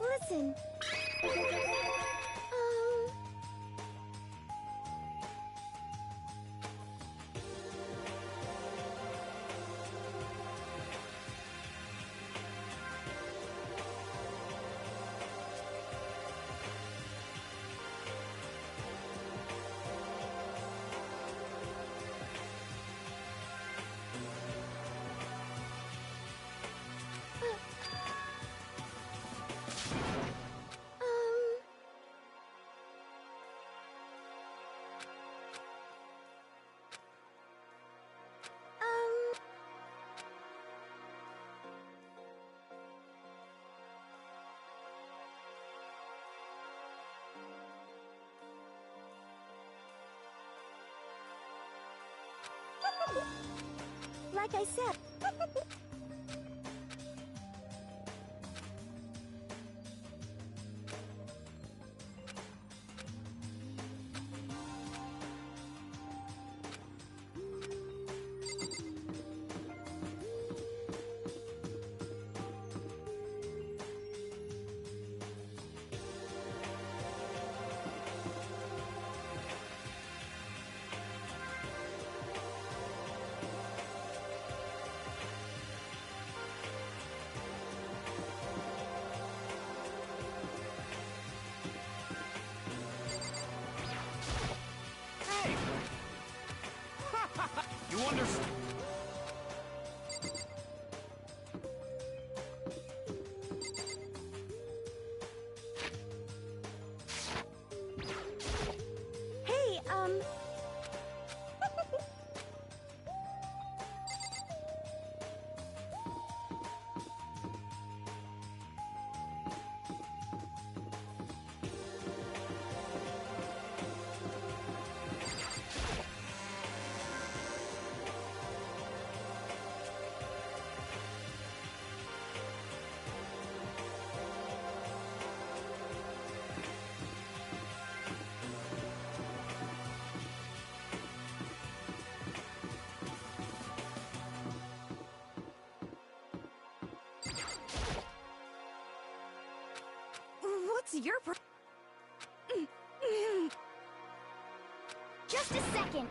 Listen. Like I said. You understand? Hey, what's your Just a second.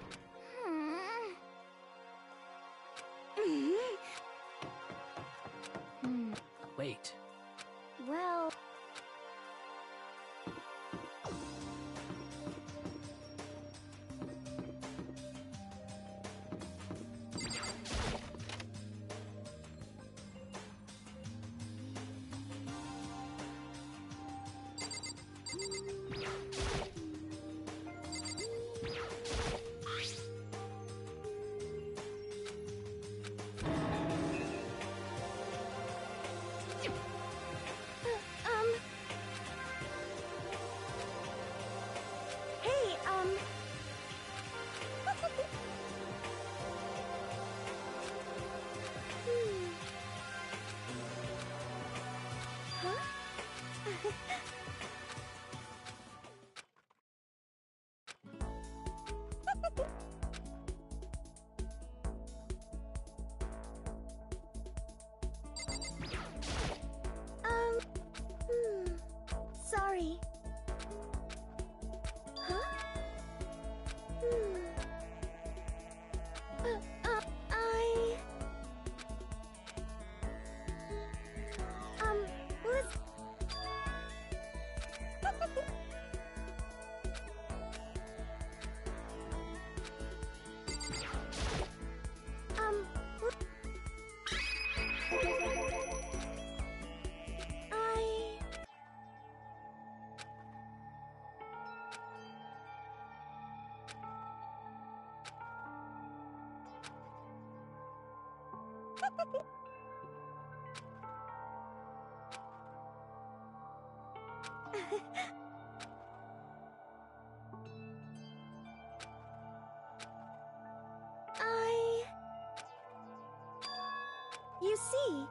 Sorry. Huh? I... Listen... You see...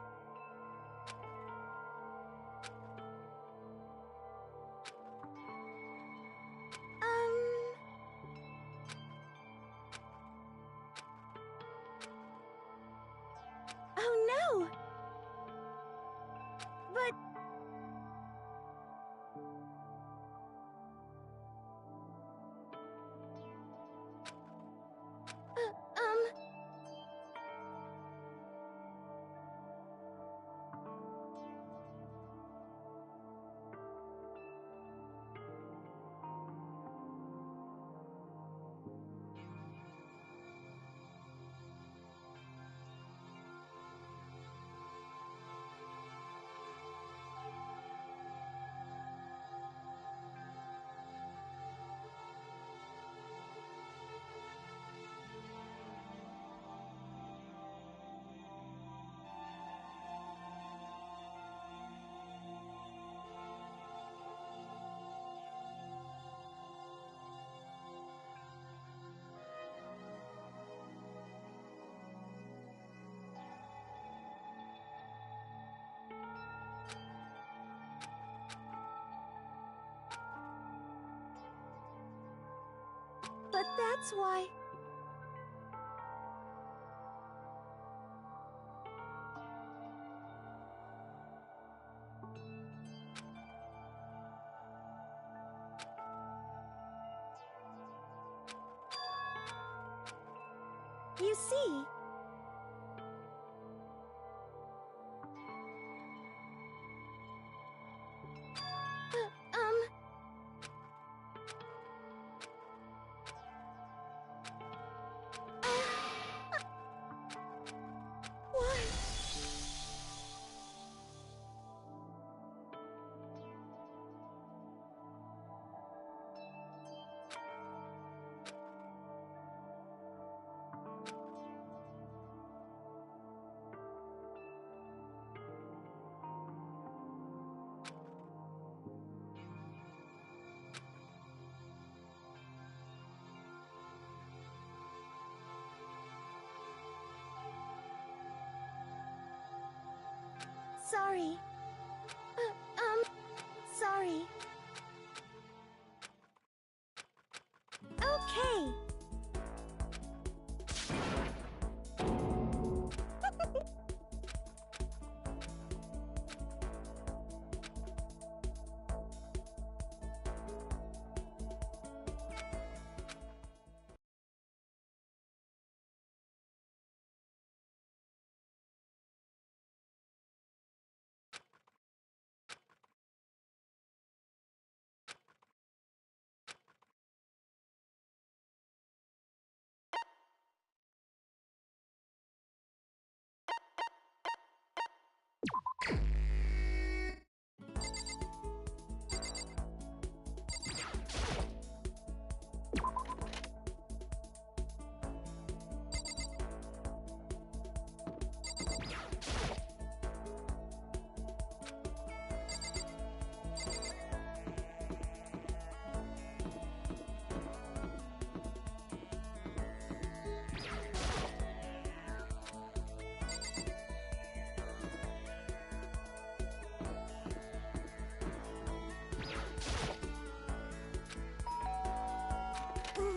Oh no! But... But that's why... You see... Why? Sorry. Sorry. Okay.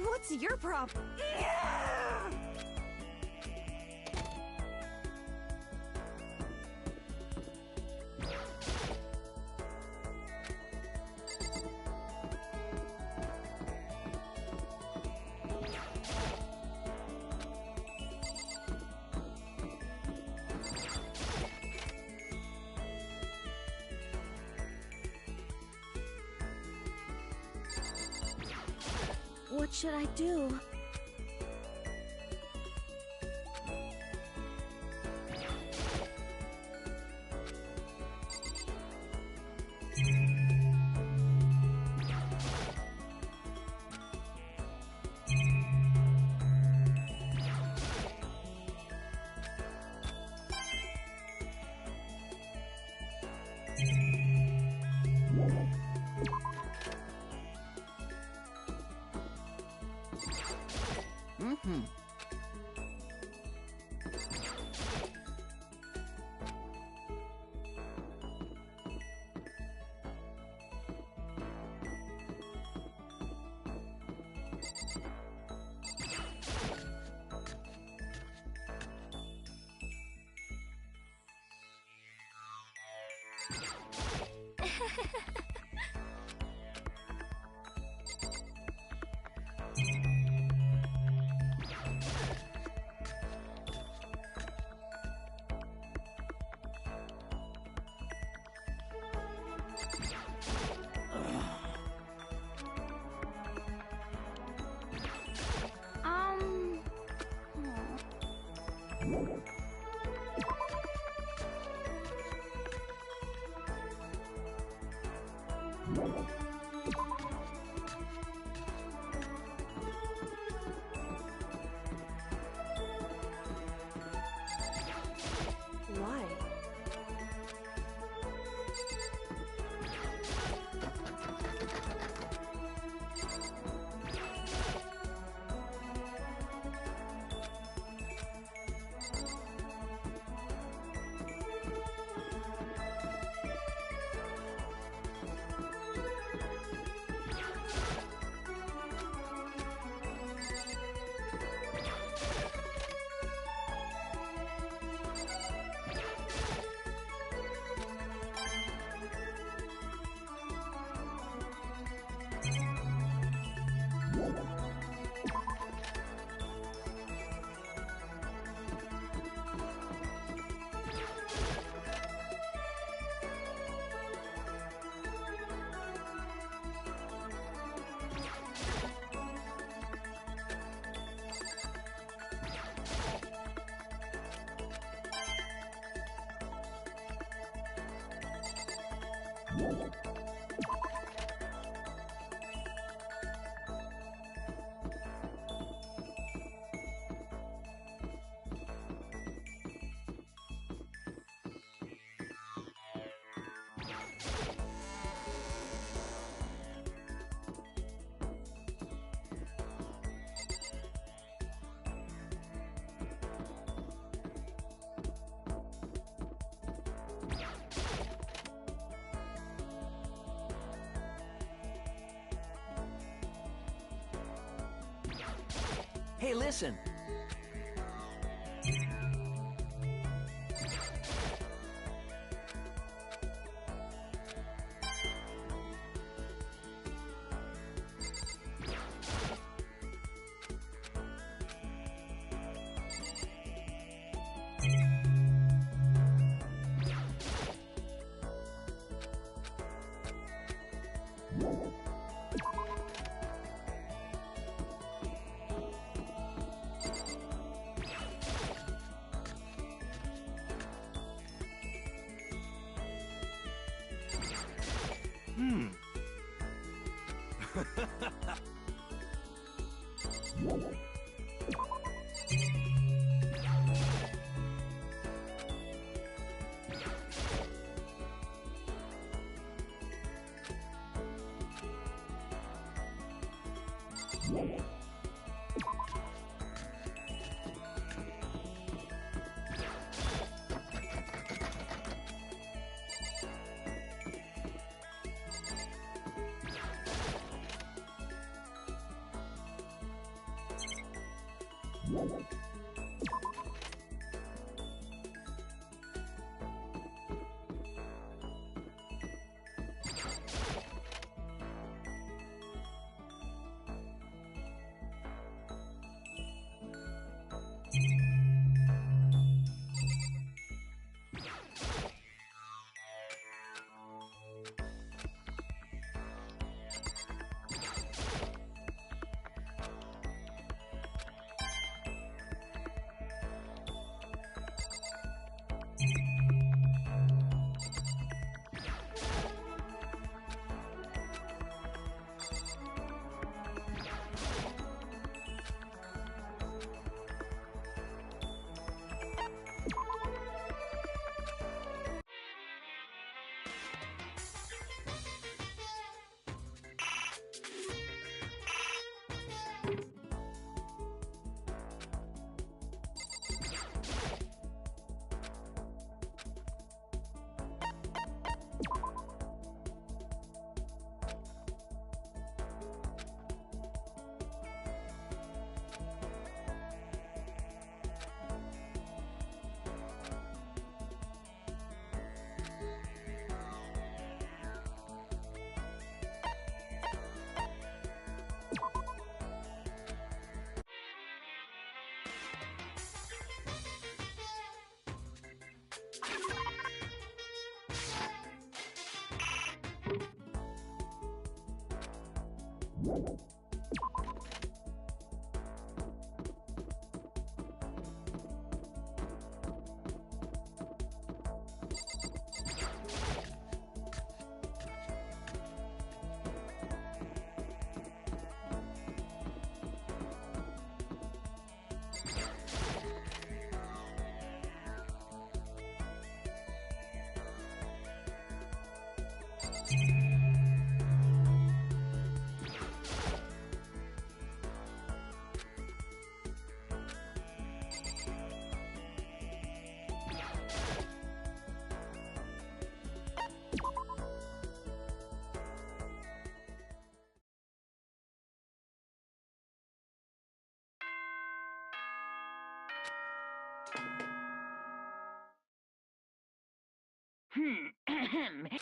What's your problem? What should I do? Why? Hey, listen!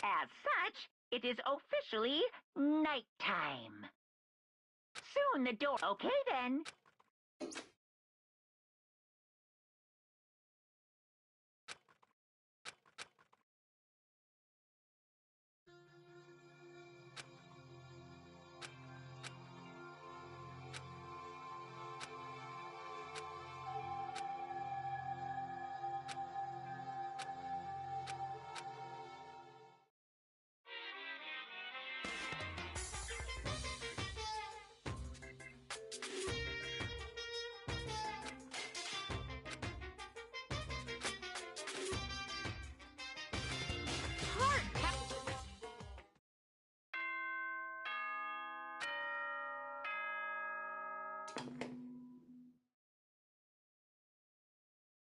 As such, it is officially nighttime. Soon the door. Okay then.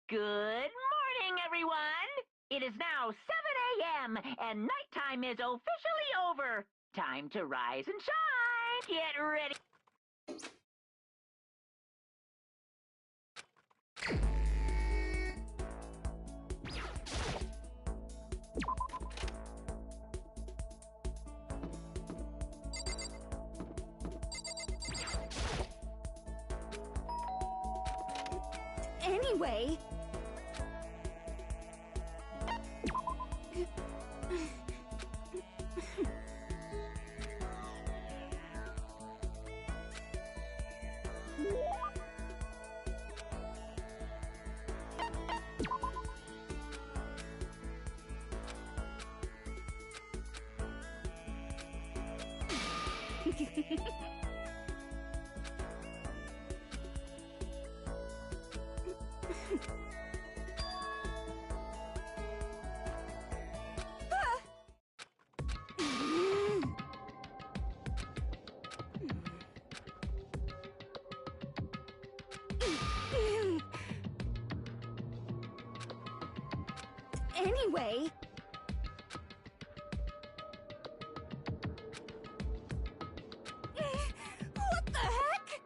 Good morning, everyone. It is now 7 a.m. and nighttime is officially over. Time to rise and shine. Get ready. Anyway... Anyway... What the heck?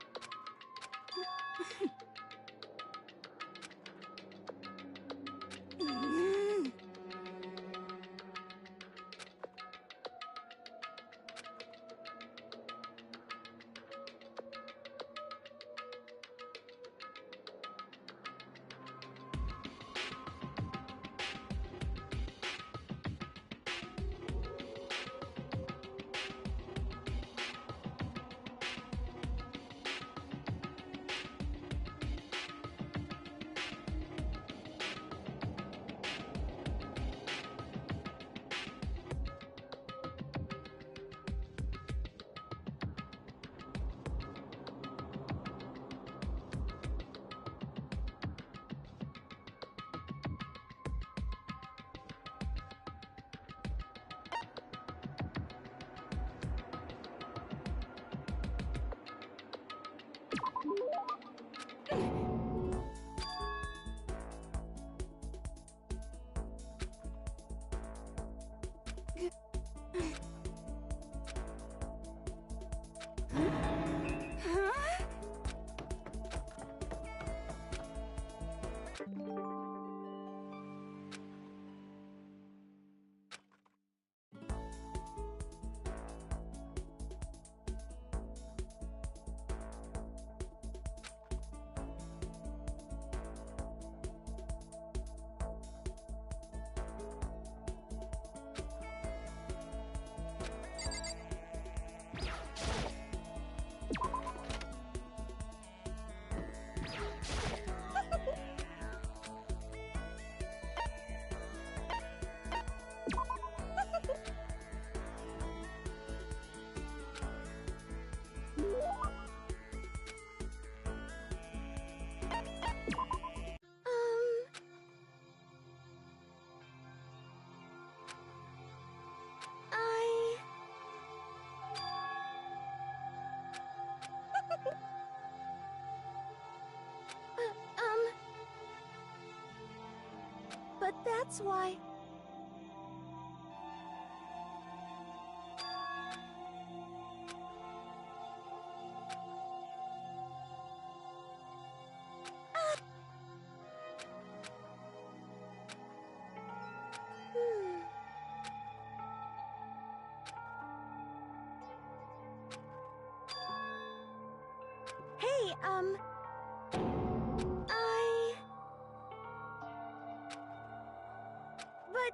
That's why... Hmm. Hey, But...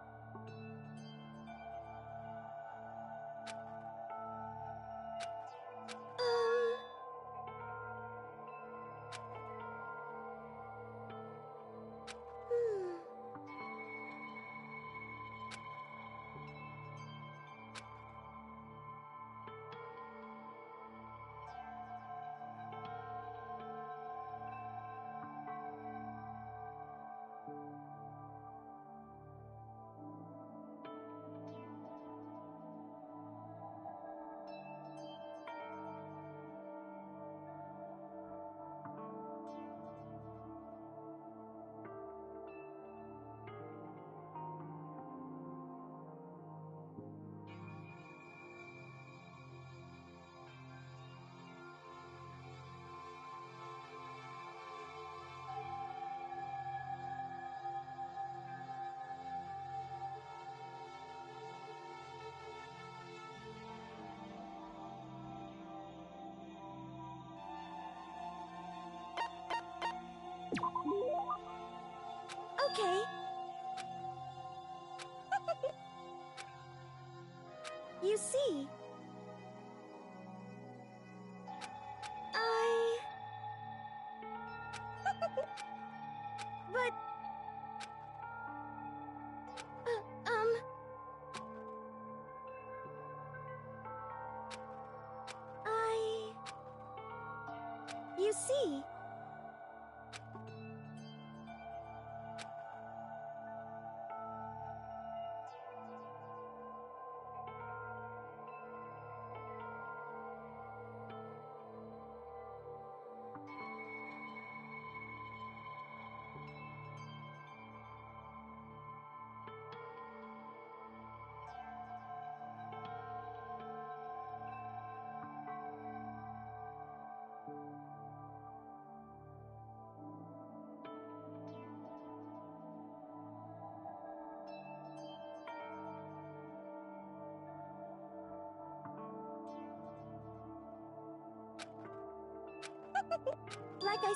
Hmm. Okay. You see, I... But... I... You see... Like I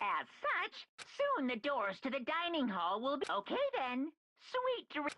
As such, soon the doors to the dining hall will be... Okay then. Sweet dreams.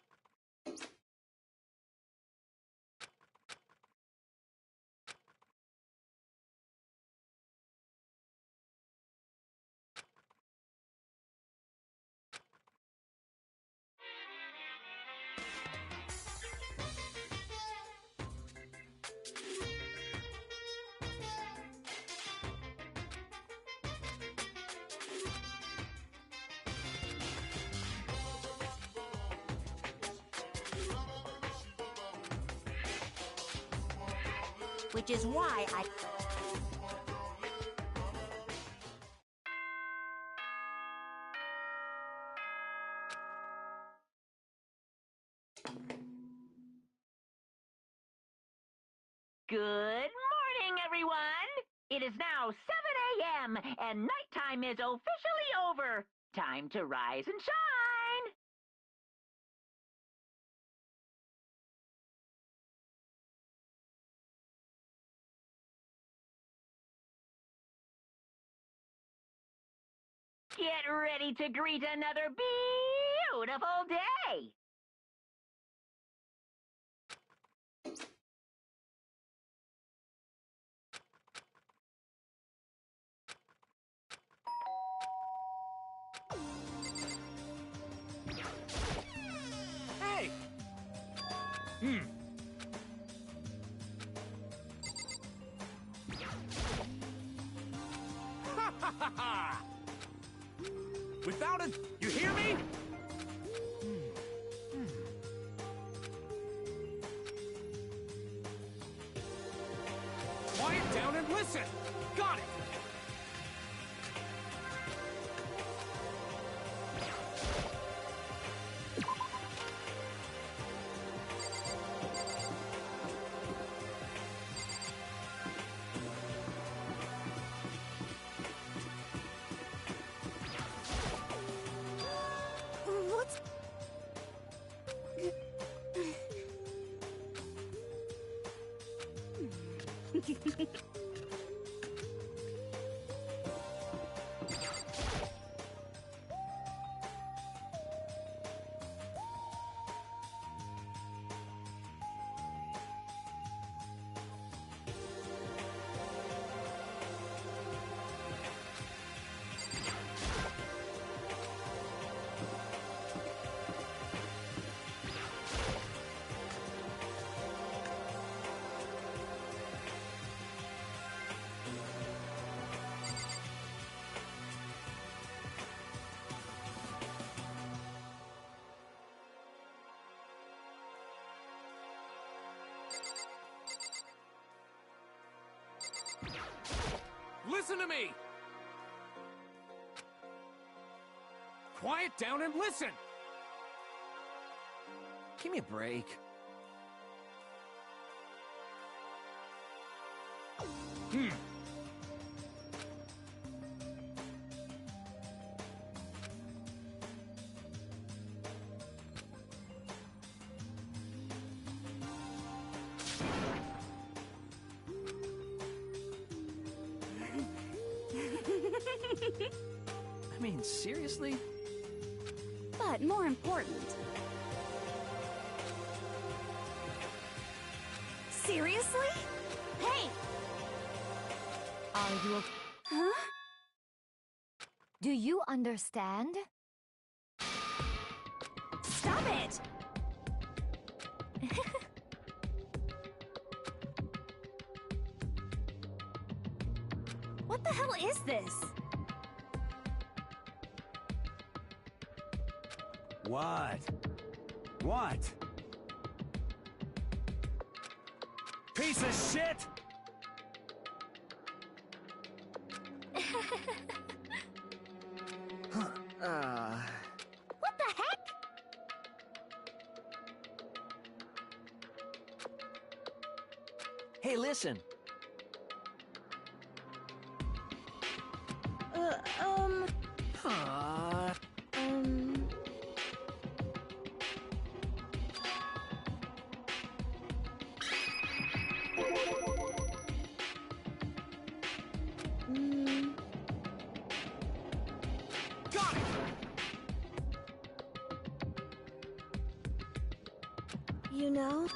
Which is why I... Good morning, everyone. It is now 7 a.m. and nighttime is officially over. Time to rise and shine. Get ready to greet another beautiful day. Hey! Without a... You hear me? Quiet down and listen! Got it! What's... Listen to me! Quiet down and listen! Give me a break. I mean, seriously? But more important... Seriously? Hey! Are you... Huh? Do you understand? Stop it! What the hell is this? What? What? Piece of shit! What the heck? Hey, listen. Huh? Got it! You know?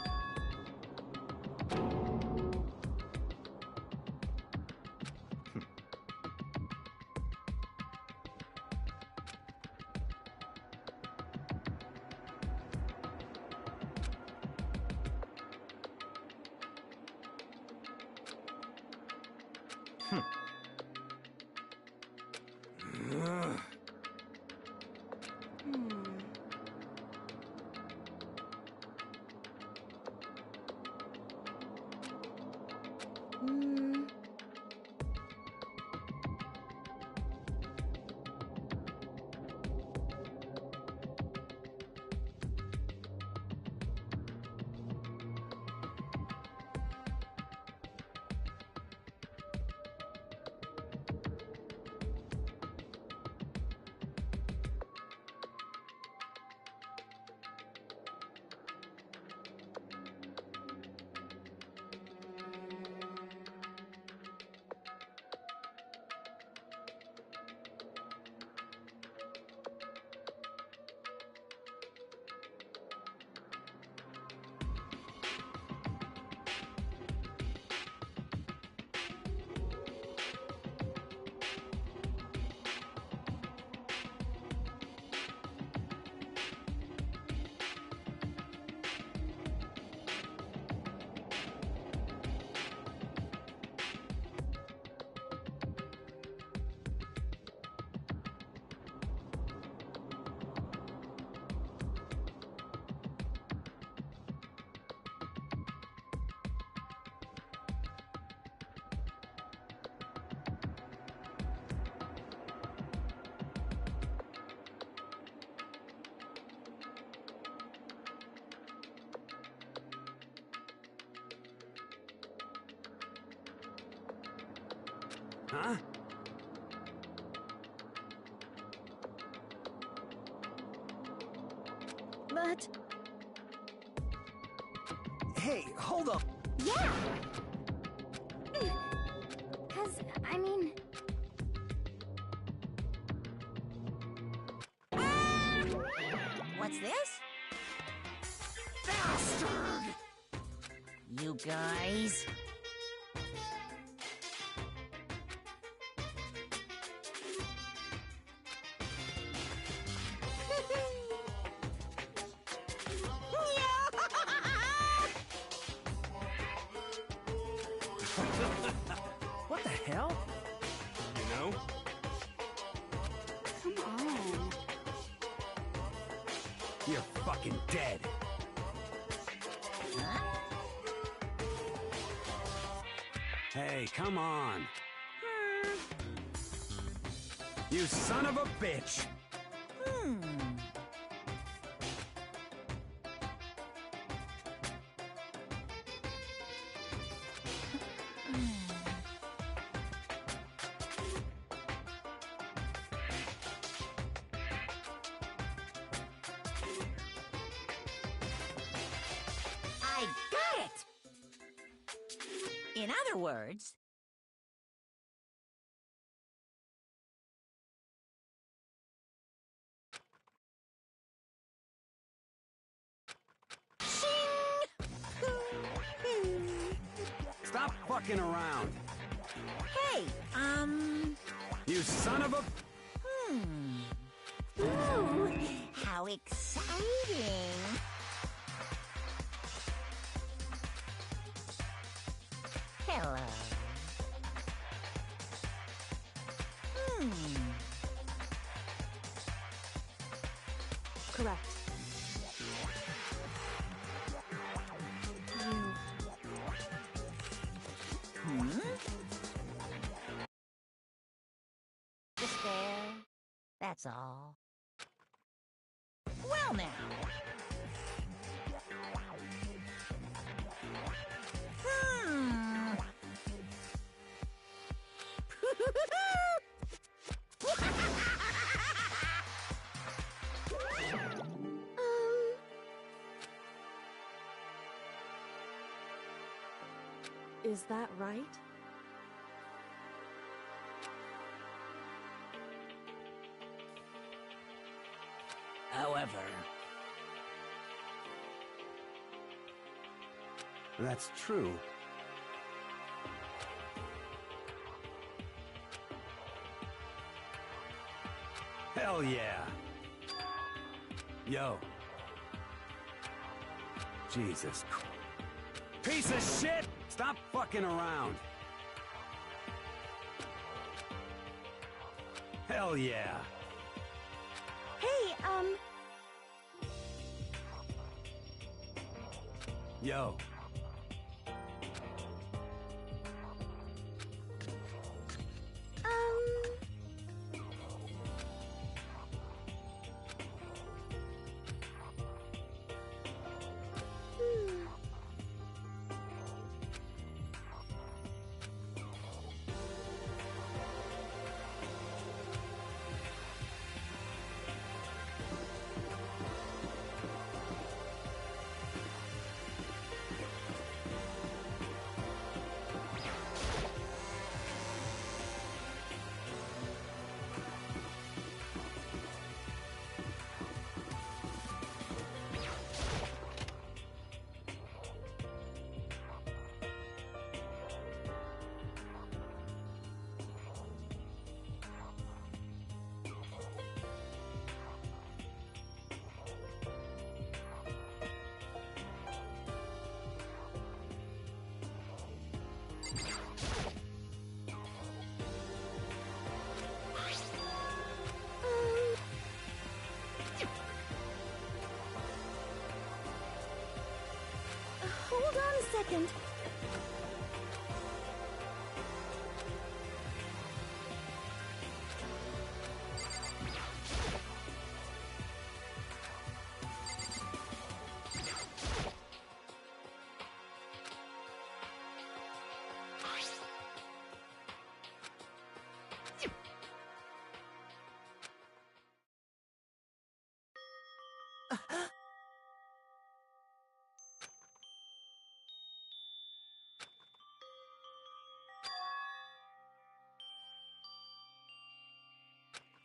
Huh? But... Hey, hold up. Yeah! Cause, I mean... What's this? Bastard! You guys. What the hell? You know? Come on. You're fucking dead. Huh? Hey, come on. You son of a bitch! I got it! In other words... Stop fucking around. Hey, You son of a... Ooh, how exciting! Hello. Correct. Just there. That's all. Well now. Is that right? However... That's true. Hell yeah! Yo. Jesus Christ. Piece of shit! Stop fucking around! Hell yeah! Hey, Yo. hold on a second.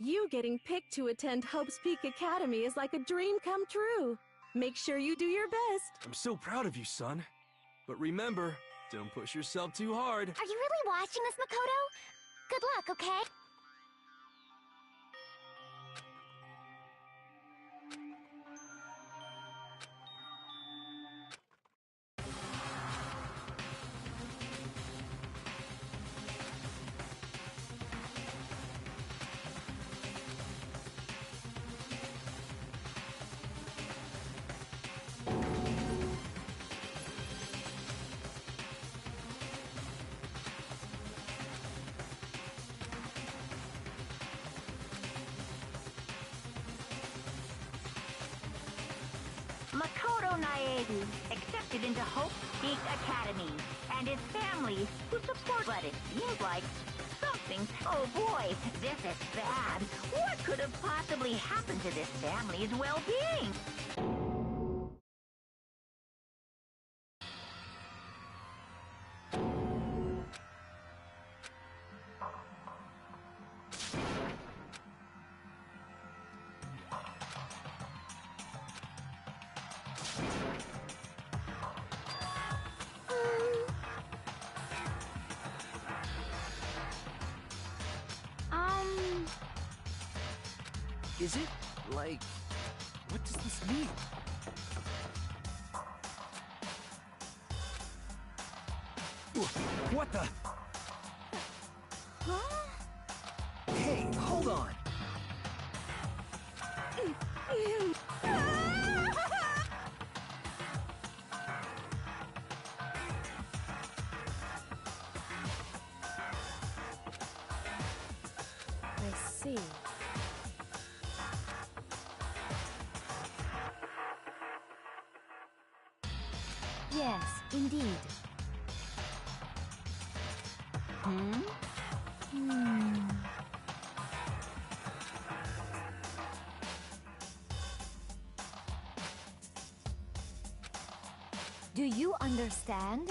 You getting picked to attend Hope's Peak Academy is like a dream come true. Make sure you do your best. I'm so proud of you, son. But remember, don't push yourself too hard. Are you really watching us, Makoto? Good luck, okay? Makoto Naedu accepted into Hope Peak Academy, and his family who support. But it seems like something. Oh boy, this is bad. What could have possibly happened to this family's well-being? Is it, like... What does this mean? What the? Huh? Hey, hold on! I see. Yes, indeed. Do you understand?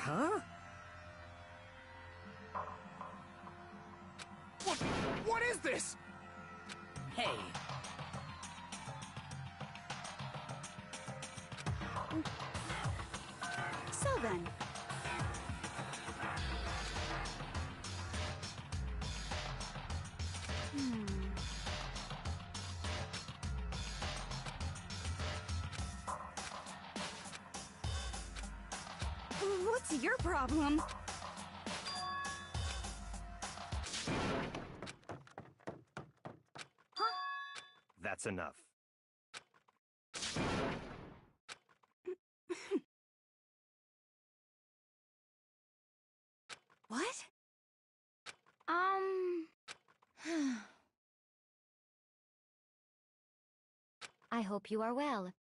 Huh? What is this? Hey. So then. What's your problem? That's enough. What? I hope you are well.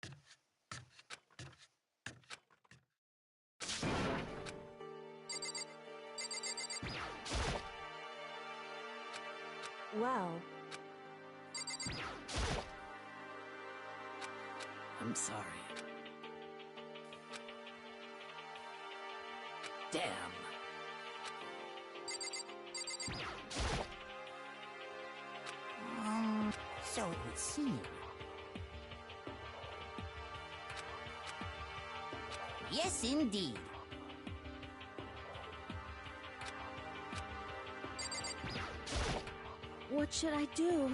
Well, I'm sorry. Damn. So it would seem. Yes, indeed. what should I do?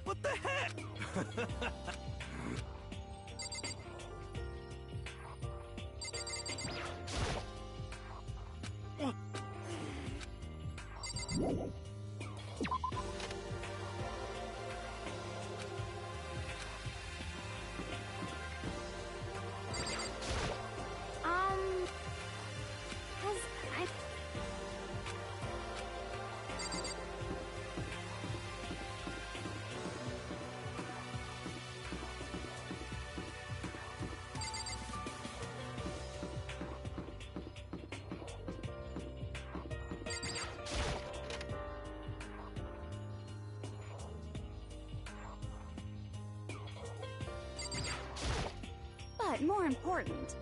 What the heck? more important.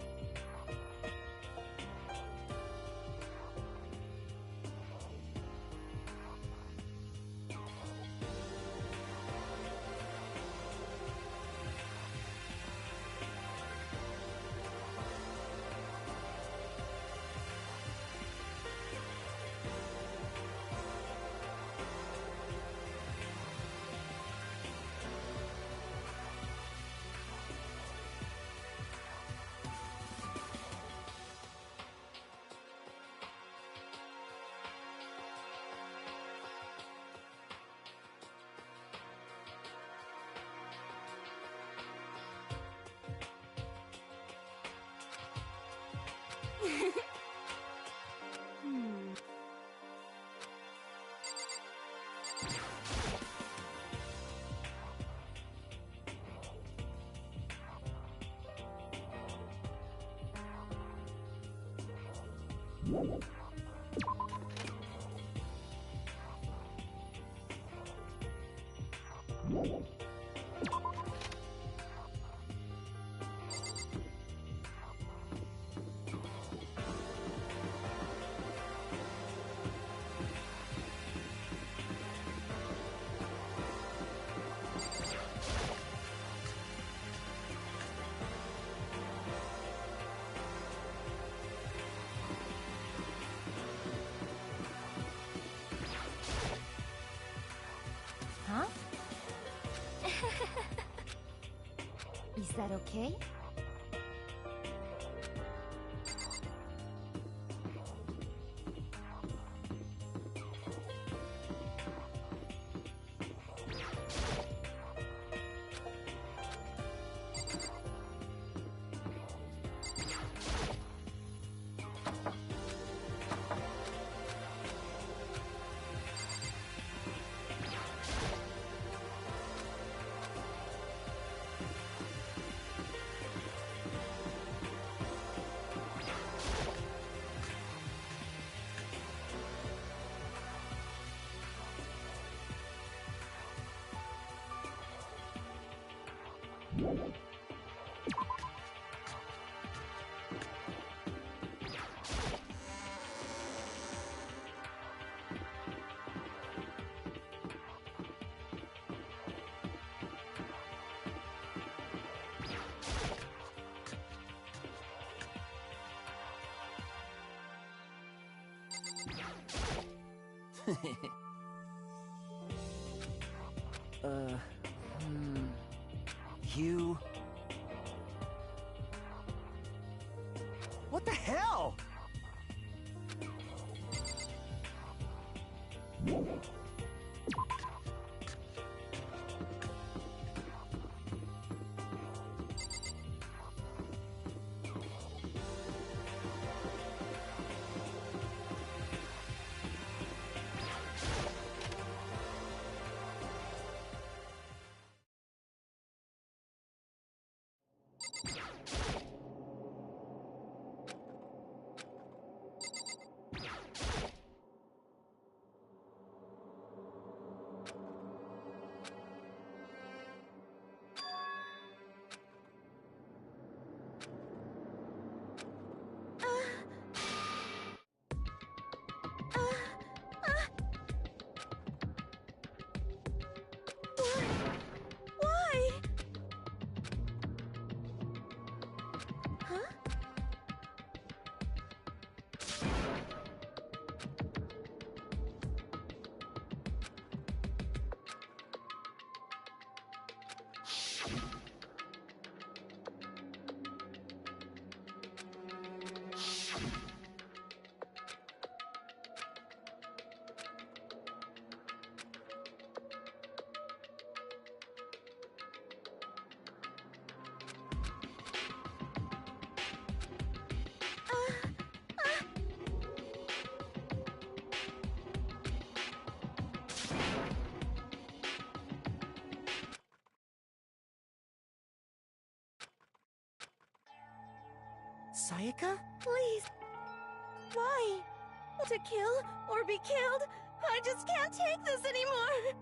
Huh? Is that okay? You... What the hell? Why? Huh? Sayaka? Please. Why? To kill or be killed? I just can't take this anymore.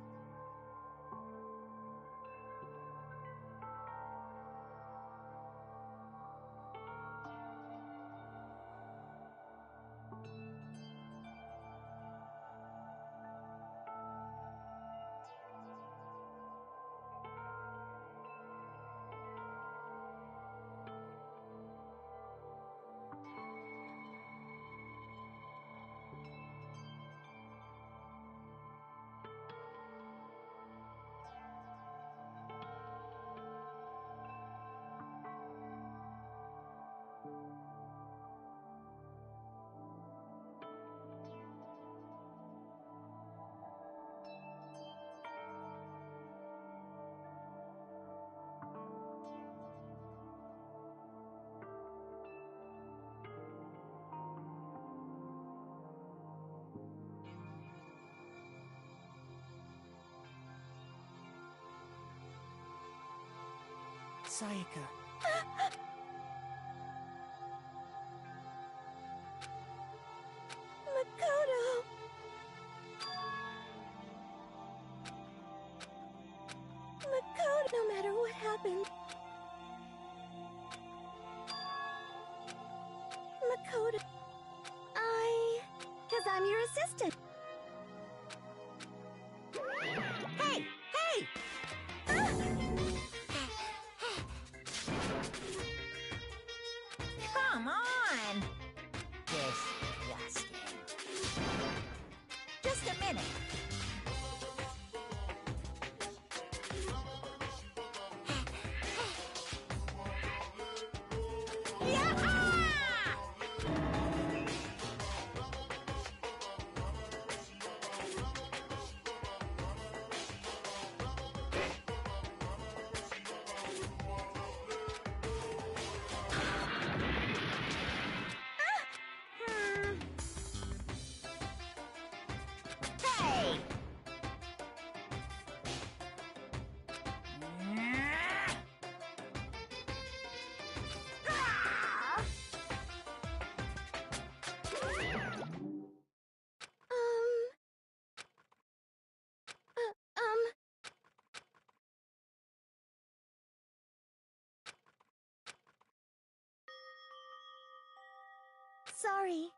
Sayaka. Makoto! Makoto, no matter what happens. Makoto. Because I'm your assistant. Hey! Hey! Come on! Disgusting. Just a minute. Hey! Sorry.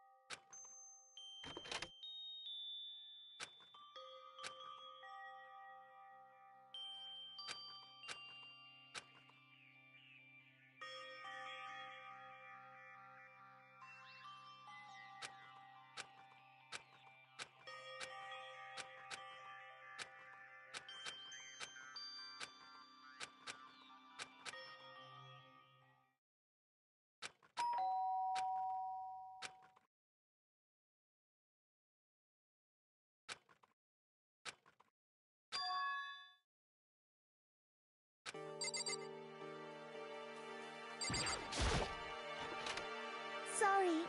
Sorry.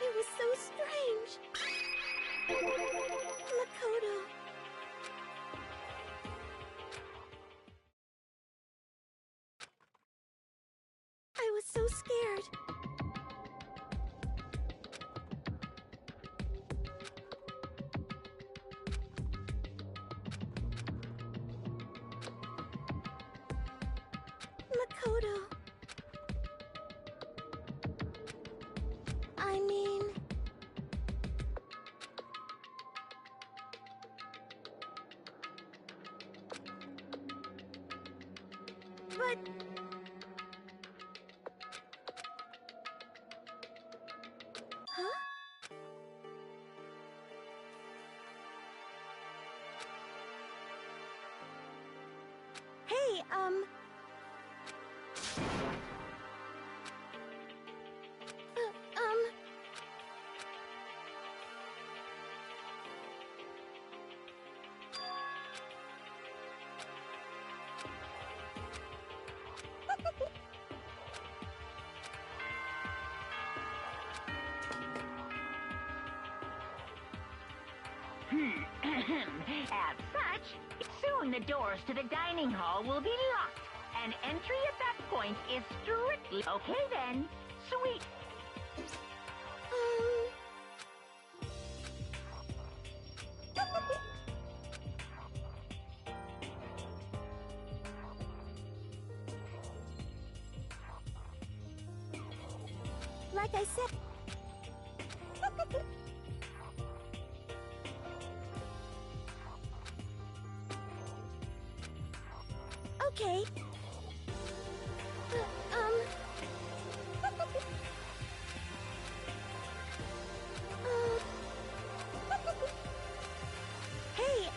It was so strange. Makoto. I was so scared. Makoto. I mean... But... Huh? Hey, As such, soon the doors to the dining hall will be locked, and entry at that point is strictly... Okay then, sweet. Like I said... Okay. Hey,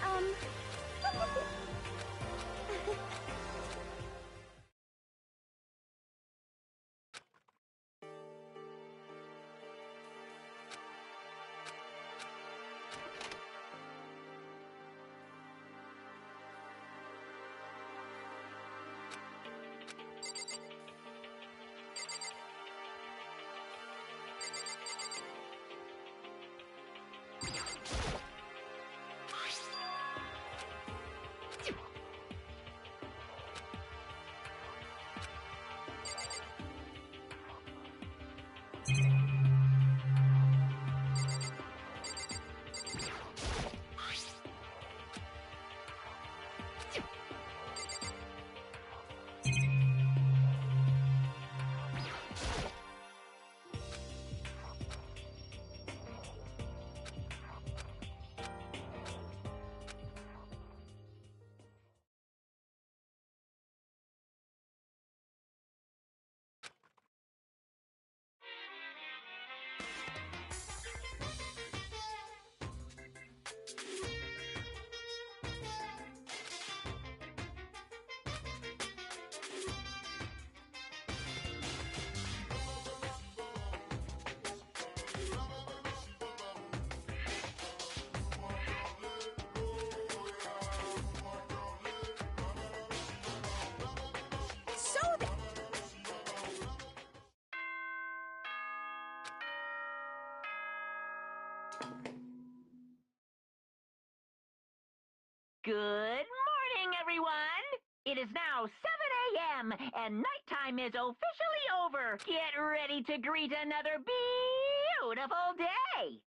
Good morning, everyone! It is now 7 a.m., and nighttime is officially over. Get ready to greet another beautiful day!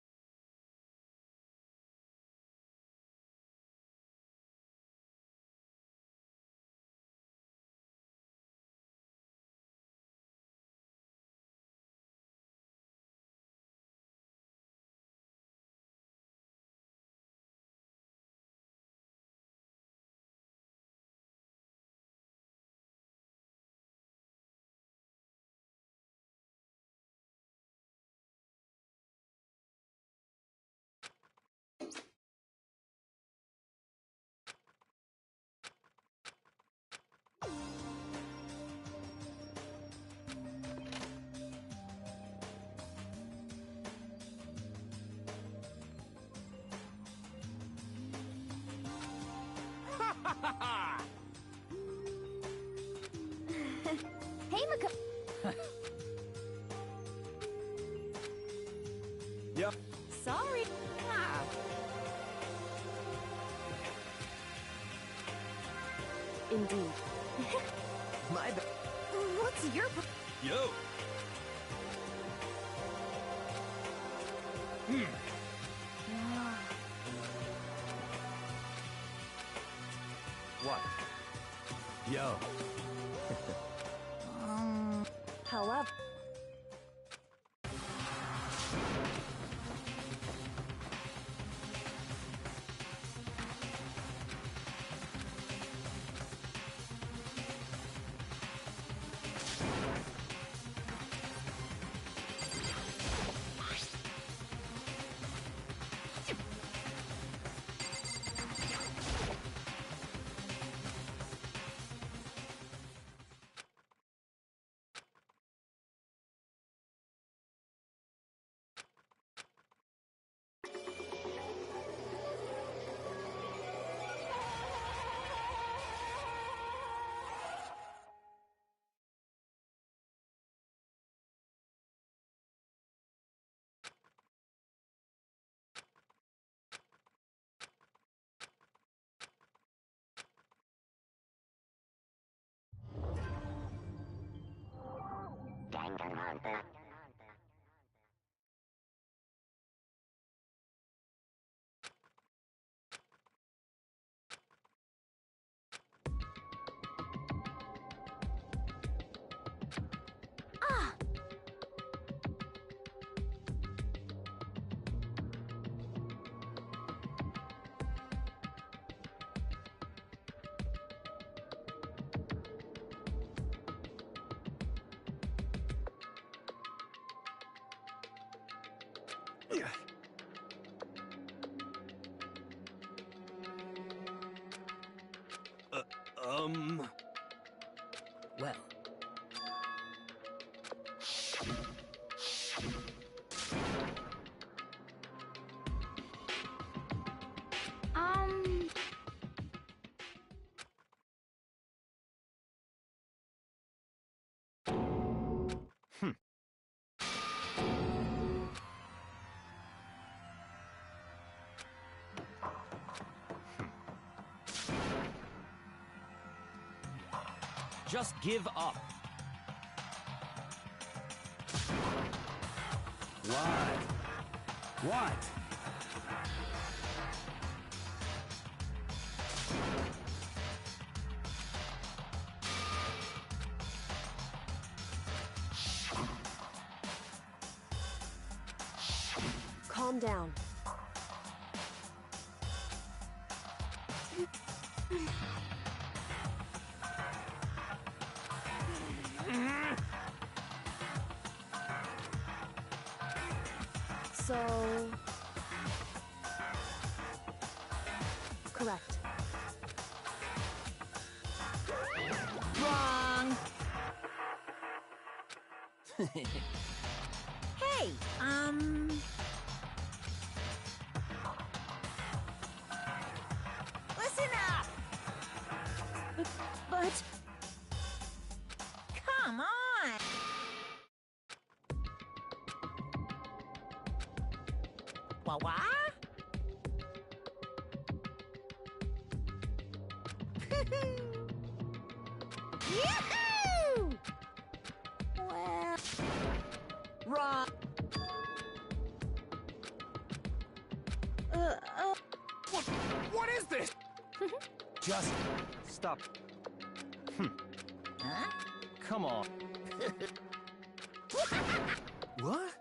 Hey, Mako... Yep. Sorry. Ah. Indeed. My bad. What's your... Yo. What? Yo. However... Well, Just give up. What? What? Calm down. So... Correct. Wrong! Hey, listen up! But... Come on! Wah? Yahoo! Well... Wrong. What is this? Just stop. Huh? Come on. What?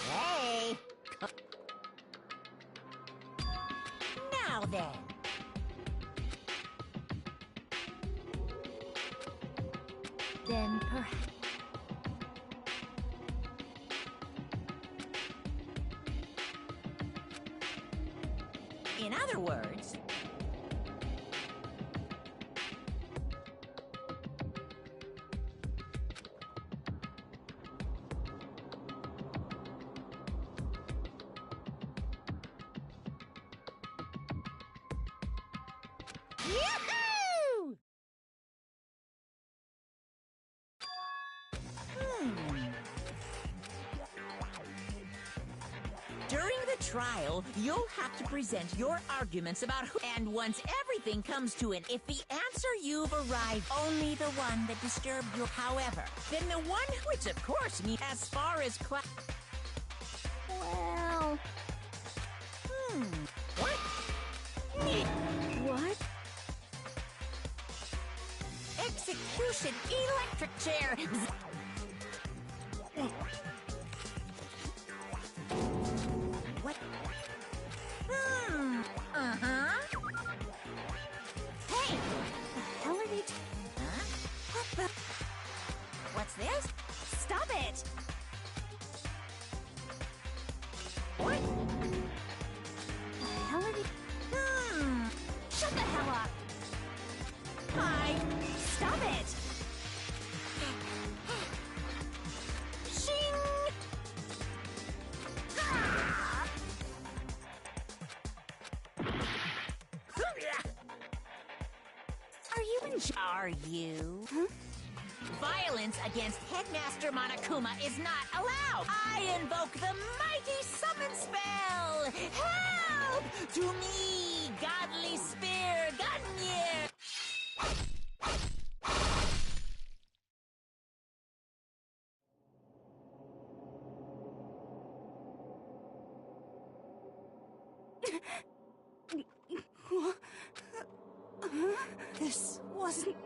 Hey! Now then. Then perhaps... In other words... Yahoo! During the trial, you'll have to present your arguments about who... And once everything comes to an if the answer you've arrived only the one that disturbed you, however, then the one which of course means as far as Well... What? What? Execution electric chair. What? Uh-huh. Hey! The hell are they Huh? What the? What's this? Stop it! What? The hell are they... Shut the hell up! Hi! Stop it! Shing! Ah! Are you in... Are you? Huh? Violence against Headmaster Monokuma is not allowed! I invoke the mighty summon spell! Help! To me, godly spear, Gungnir! This wasn't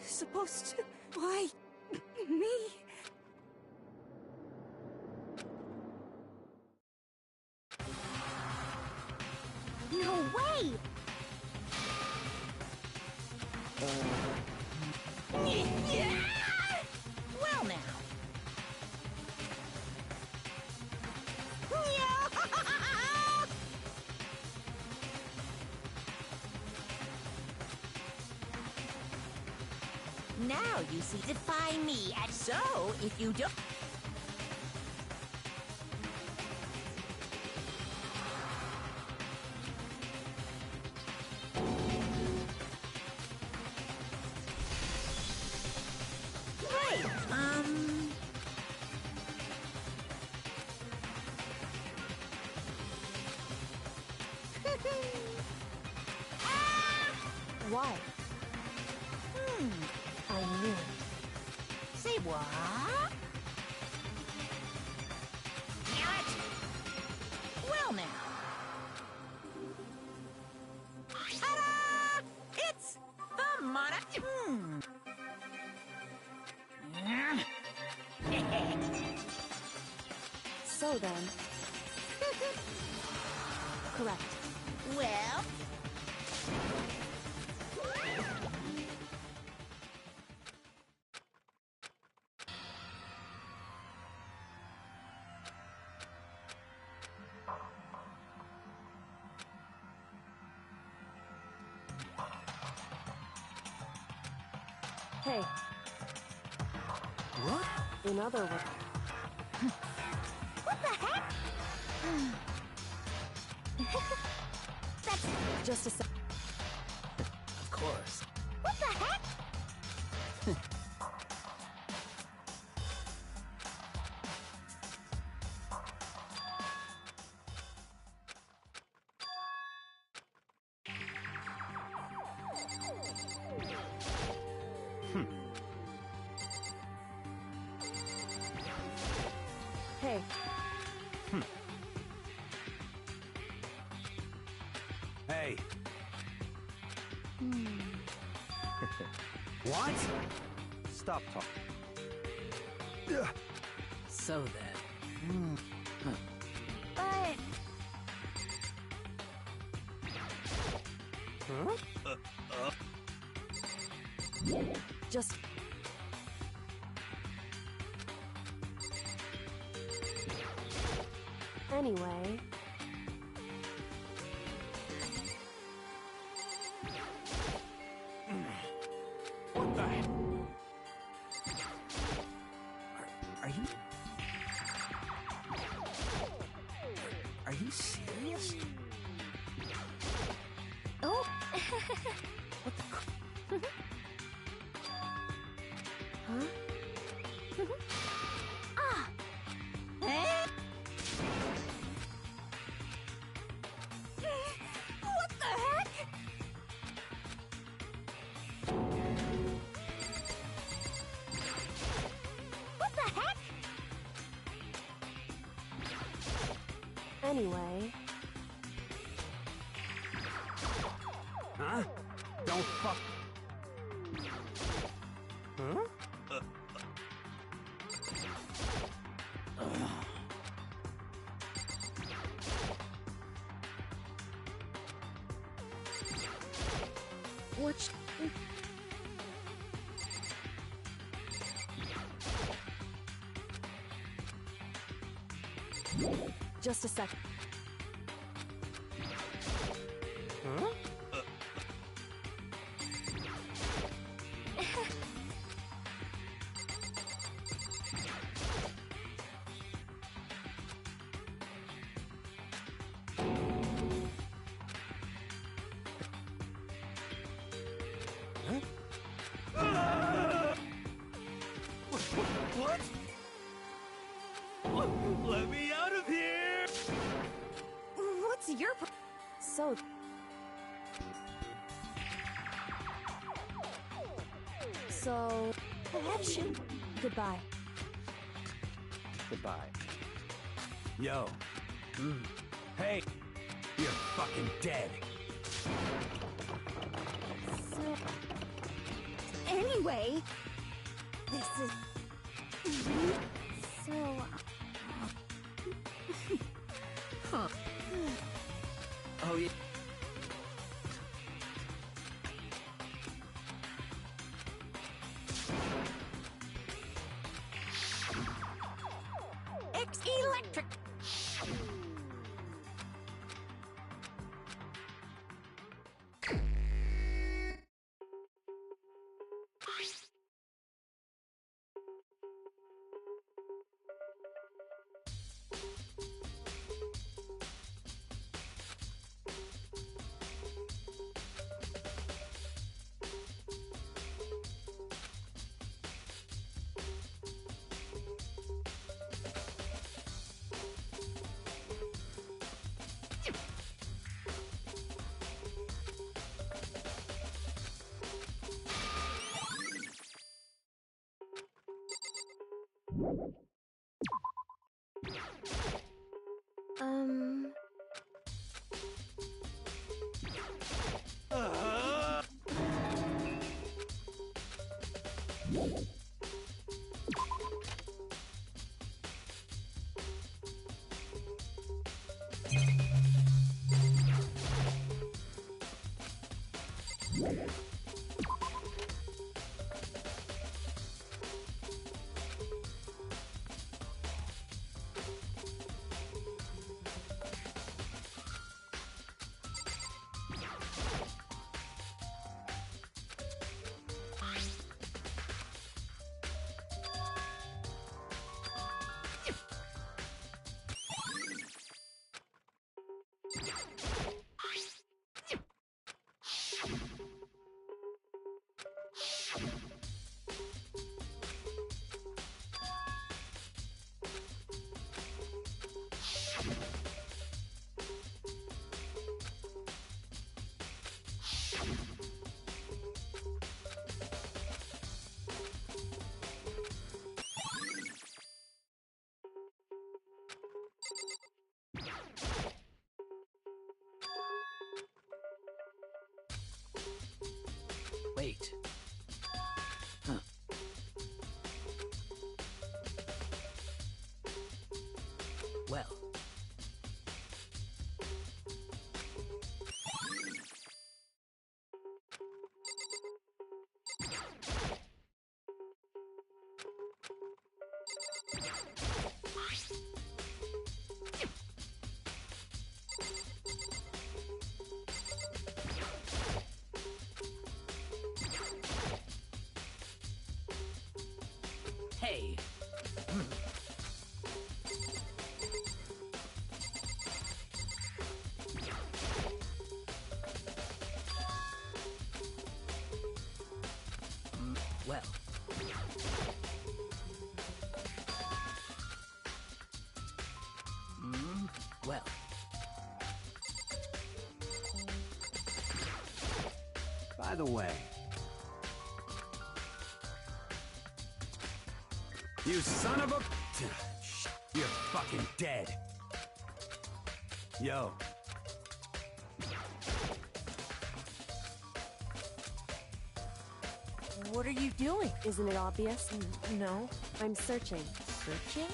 supposed to... Why? Me? No way! Well now. Now you see, defy me, and so if you don't... Right, Why? I knew it. Say what? What? Well now. Ta-da! It's the So then... Correct. Well... Hey, What? in other words... What the heck? That's... Just a sec... Of course. What the heck? What? Stop talking. So then. But Just... Anyway... What the heck? Are you... Are you serious? oh, Huh? ah, Eh? What the heck? what the heck? Anyway... Huh? Don't fuck... What? Just a second. What? Let me out of here! What's your So... So... Action. Goodbye. Goodbye. Yo. Hey! You're fucking dead! So, anyway, this is so. Oh, yeah. Electric. way. Well. Well. By the way, you son of a... You're fucking dead. Yo. What are you doing? Isn't it obvious? No. I'm searching. Searching?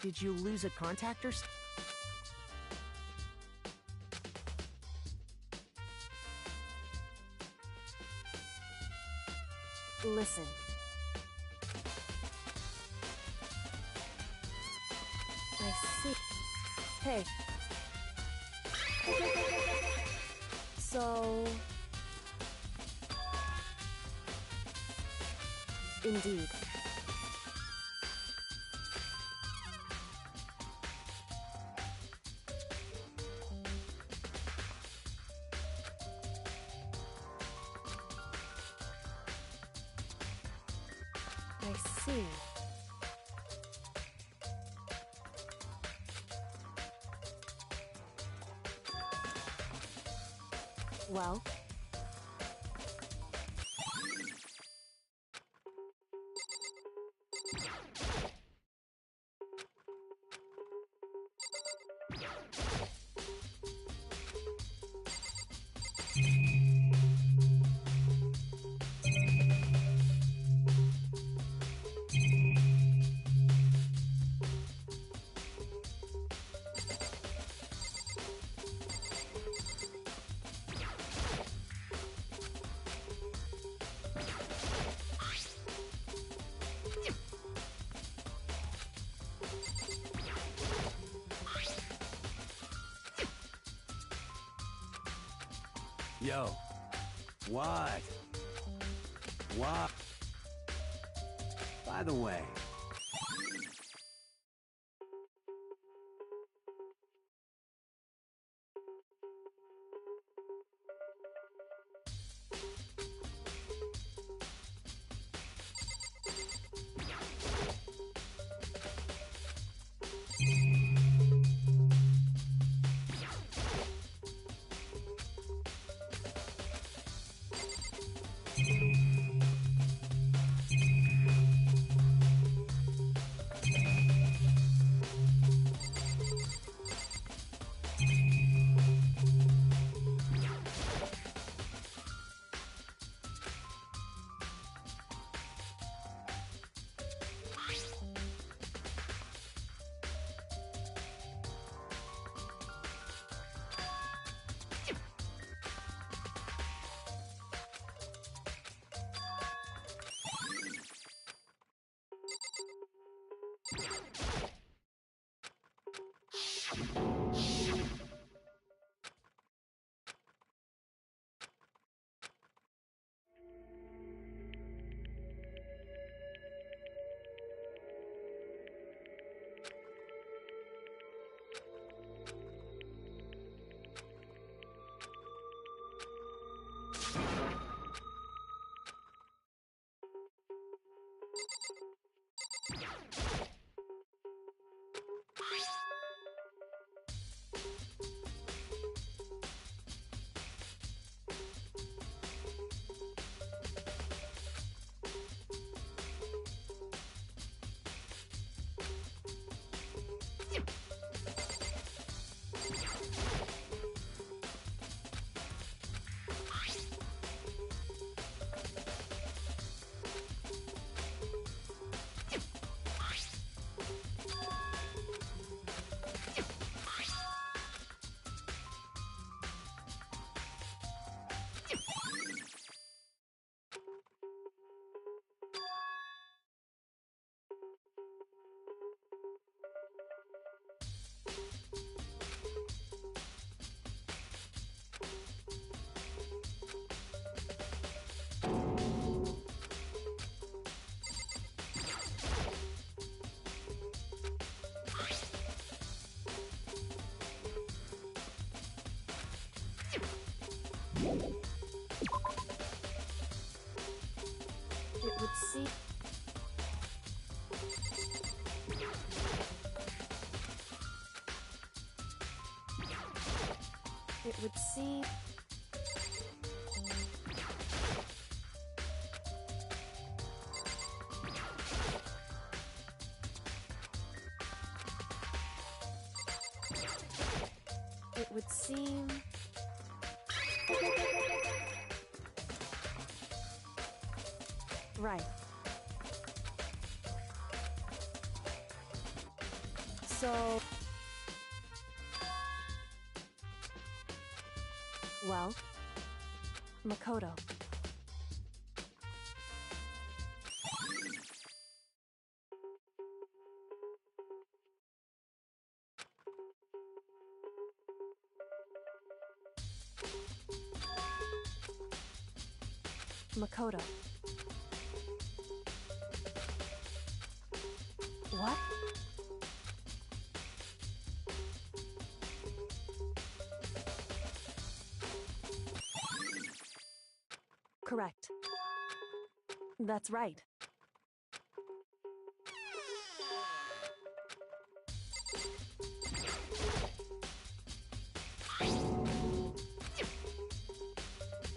Did you lose a contact or Listen. I see. Hey. So... Indeed. I see. Well? Yo. What? What? By the way... would seem... It would seem... Right. So... Well, Makoto. Makoto. What? Correct. That's right.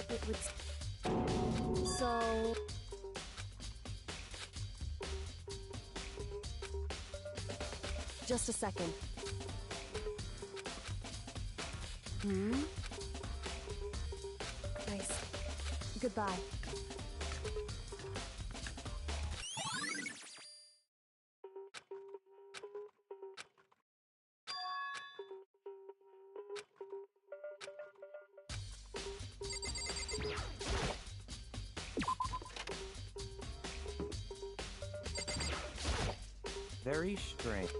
It would... So... Just a second. Nice. Goodbye. Very strange.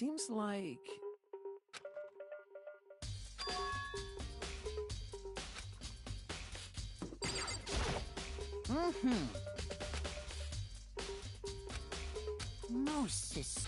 Seems like... Gnosis.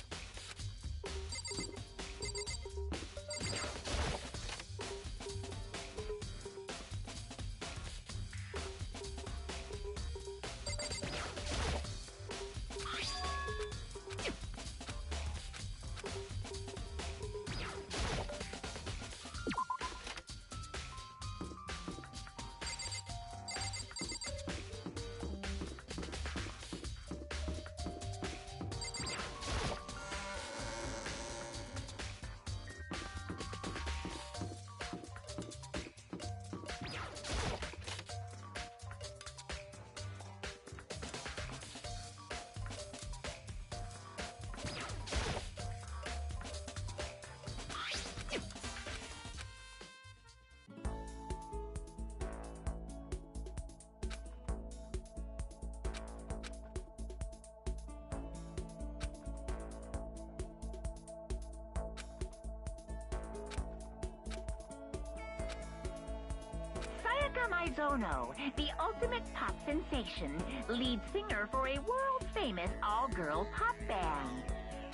Mizuno, the ultimate pop sensation, lead singer for a world-famous all-girl pop band.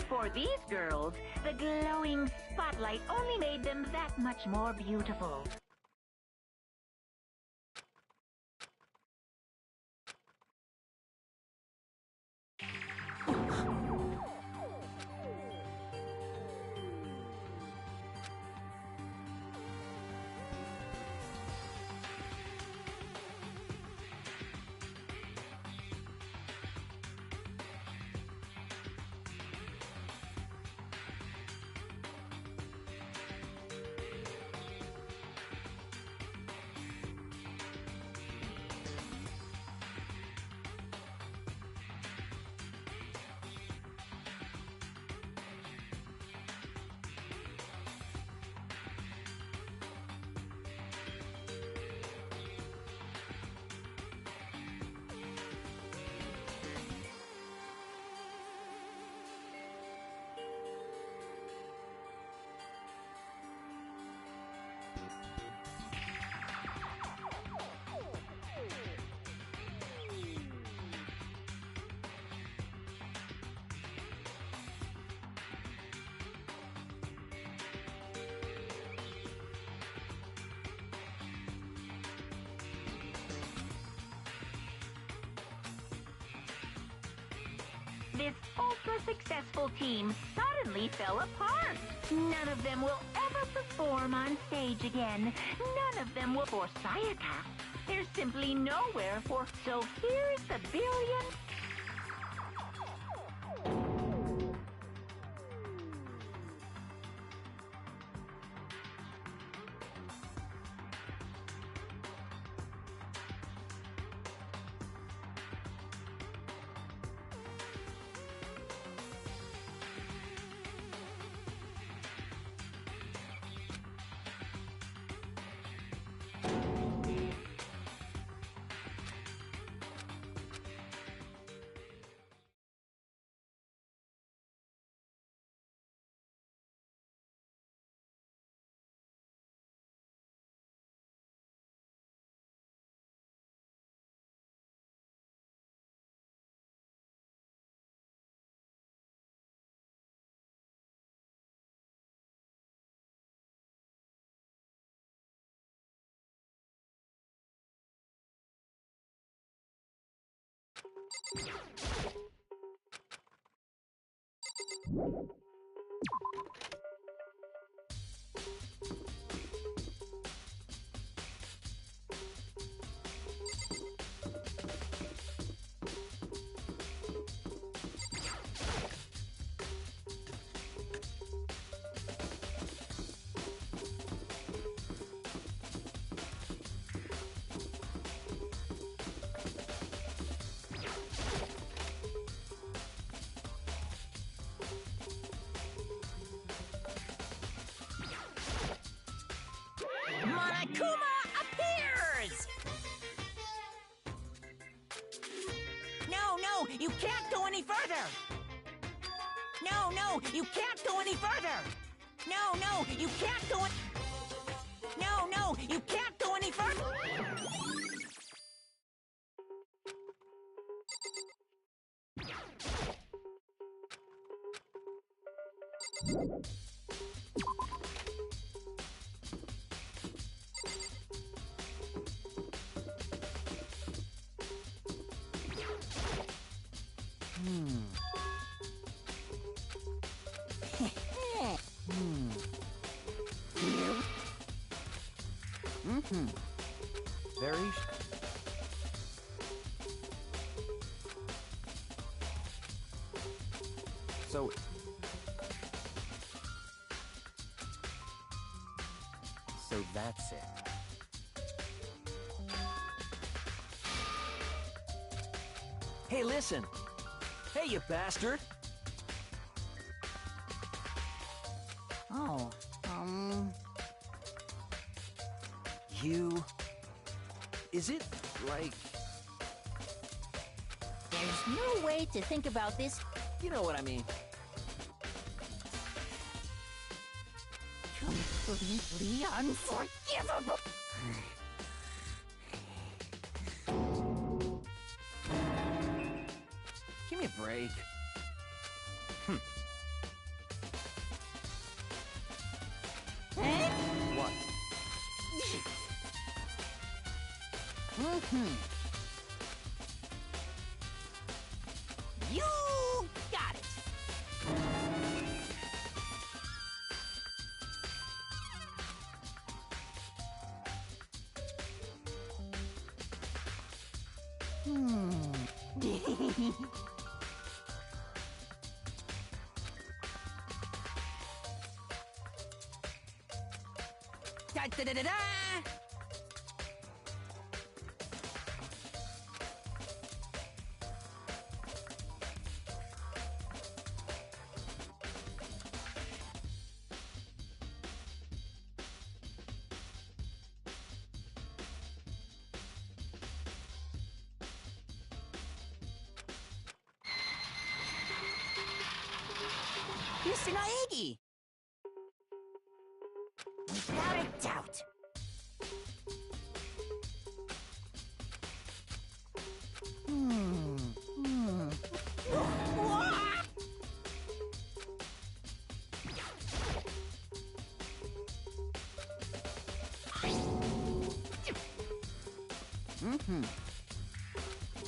For these girls, the glowing spotlight only made them that much more beautiful. This ultra-successful team suddenly fell apart. None of them will ever perform on stage again. None of them will for Sayaka. There's simply nowhere for... So here's the billion... Monokuma appears! No, you can't go any further! No, you can't go any further! No, you can't go No, you can't go any further! Very... So that's it. Hey, listen! Hey, you bastard! Oh, You... Is it, like... There's no way to think about this. You know what I mean. Completely unforgivable. Give me a break. What? You got it. Da da da da da! Mr. Naegi! Without a doubt.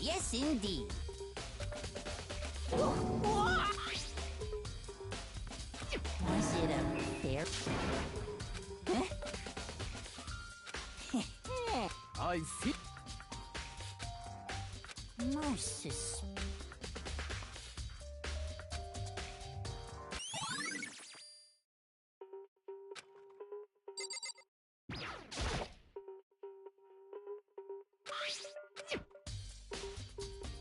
Yes, indeed. Was it a fair? I feel. Most sus-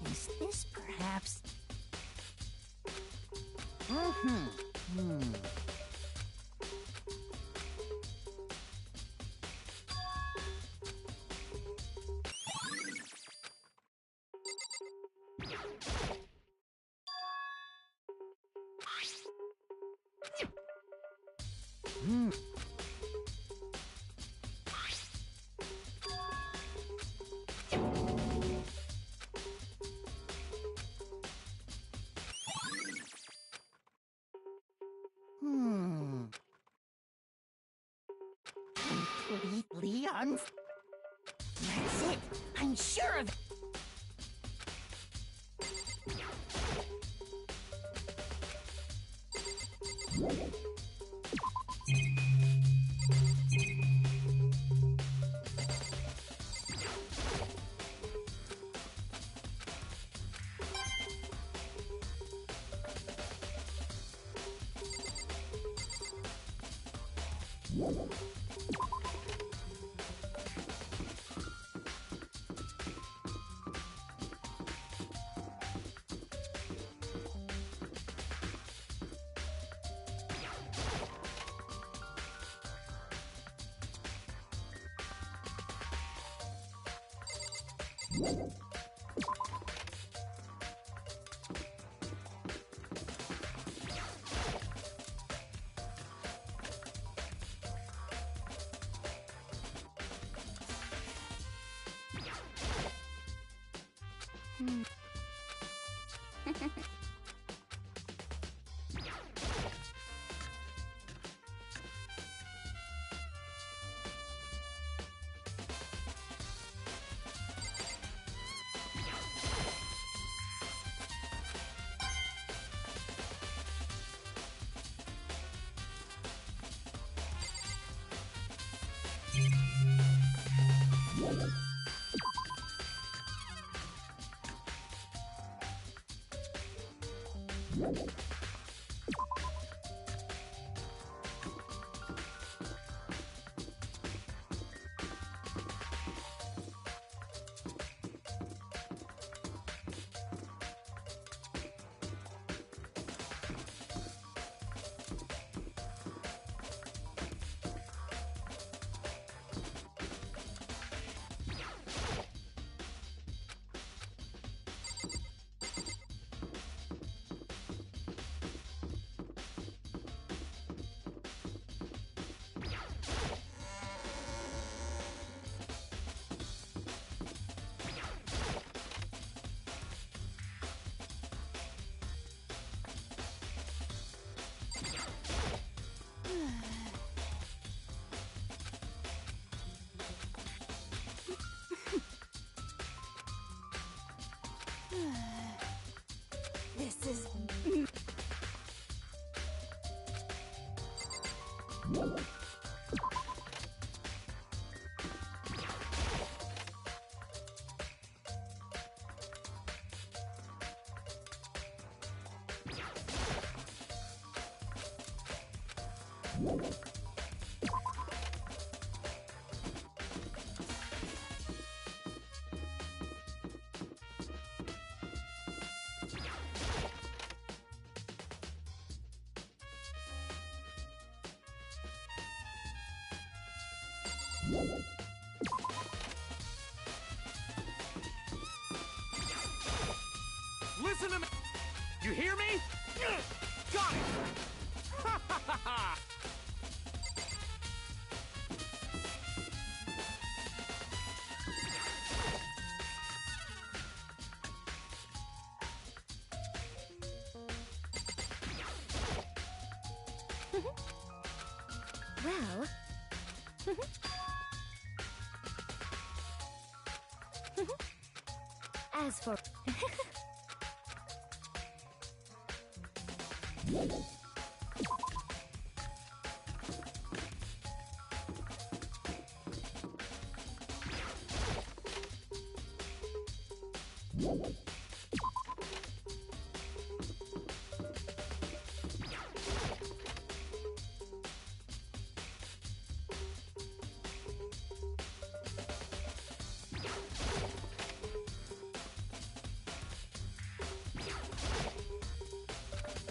Is this perhaps? Completely That's it. I'm sure of it. Listen to me! You hear me? Got it! Ha ha ha ha! Well... As for...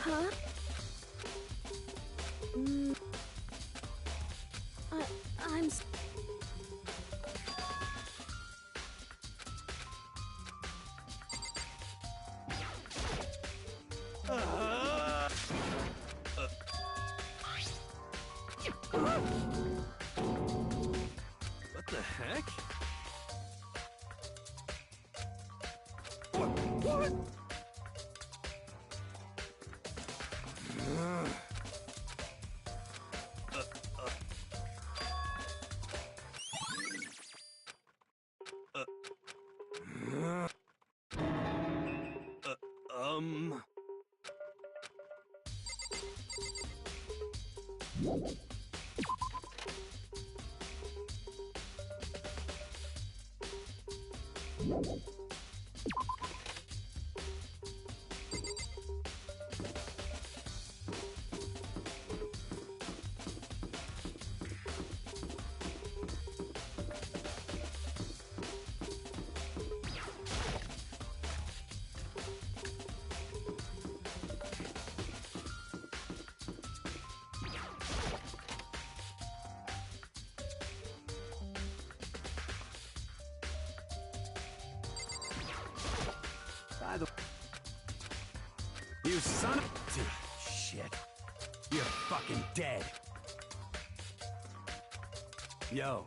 Huh? I'm... What the heck? What? Um... By the... You son of... Shit. You're fucking dead. Yo.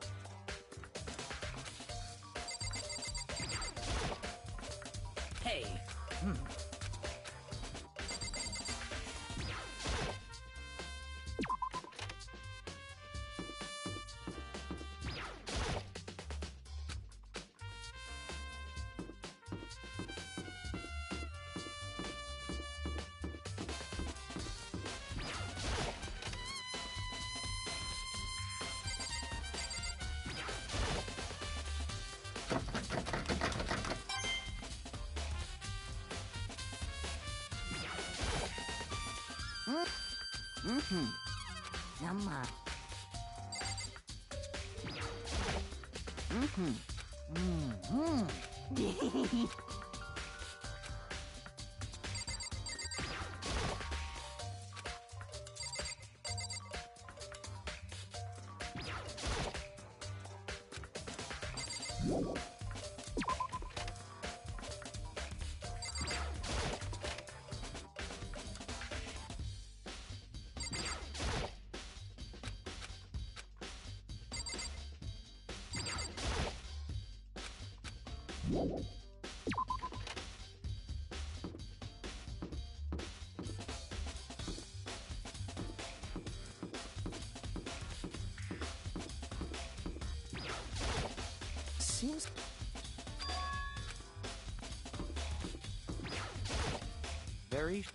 Hey. Yumma. Seems... Very...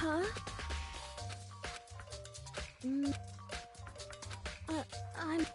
Huh? I'm...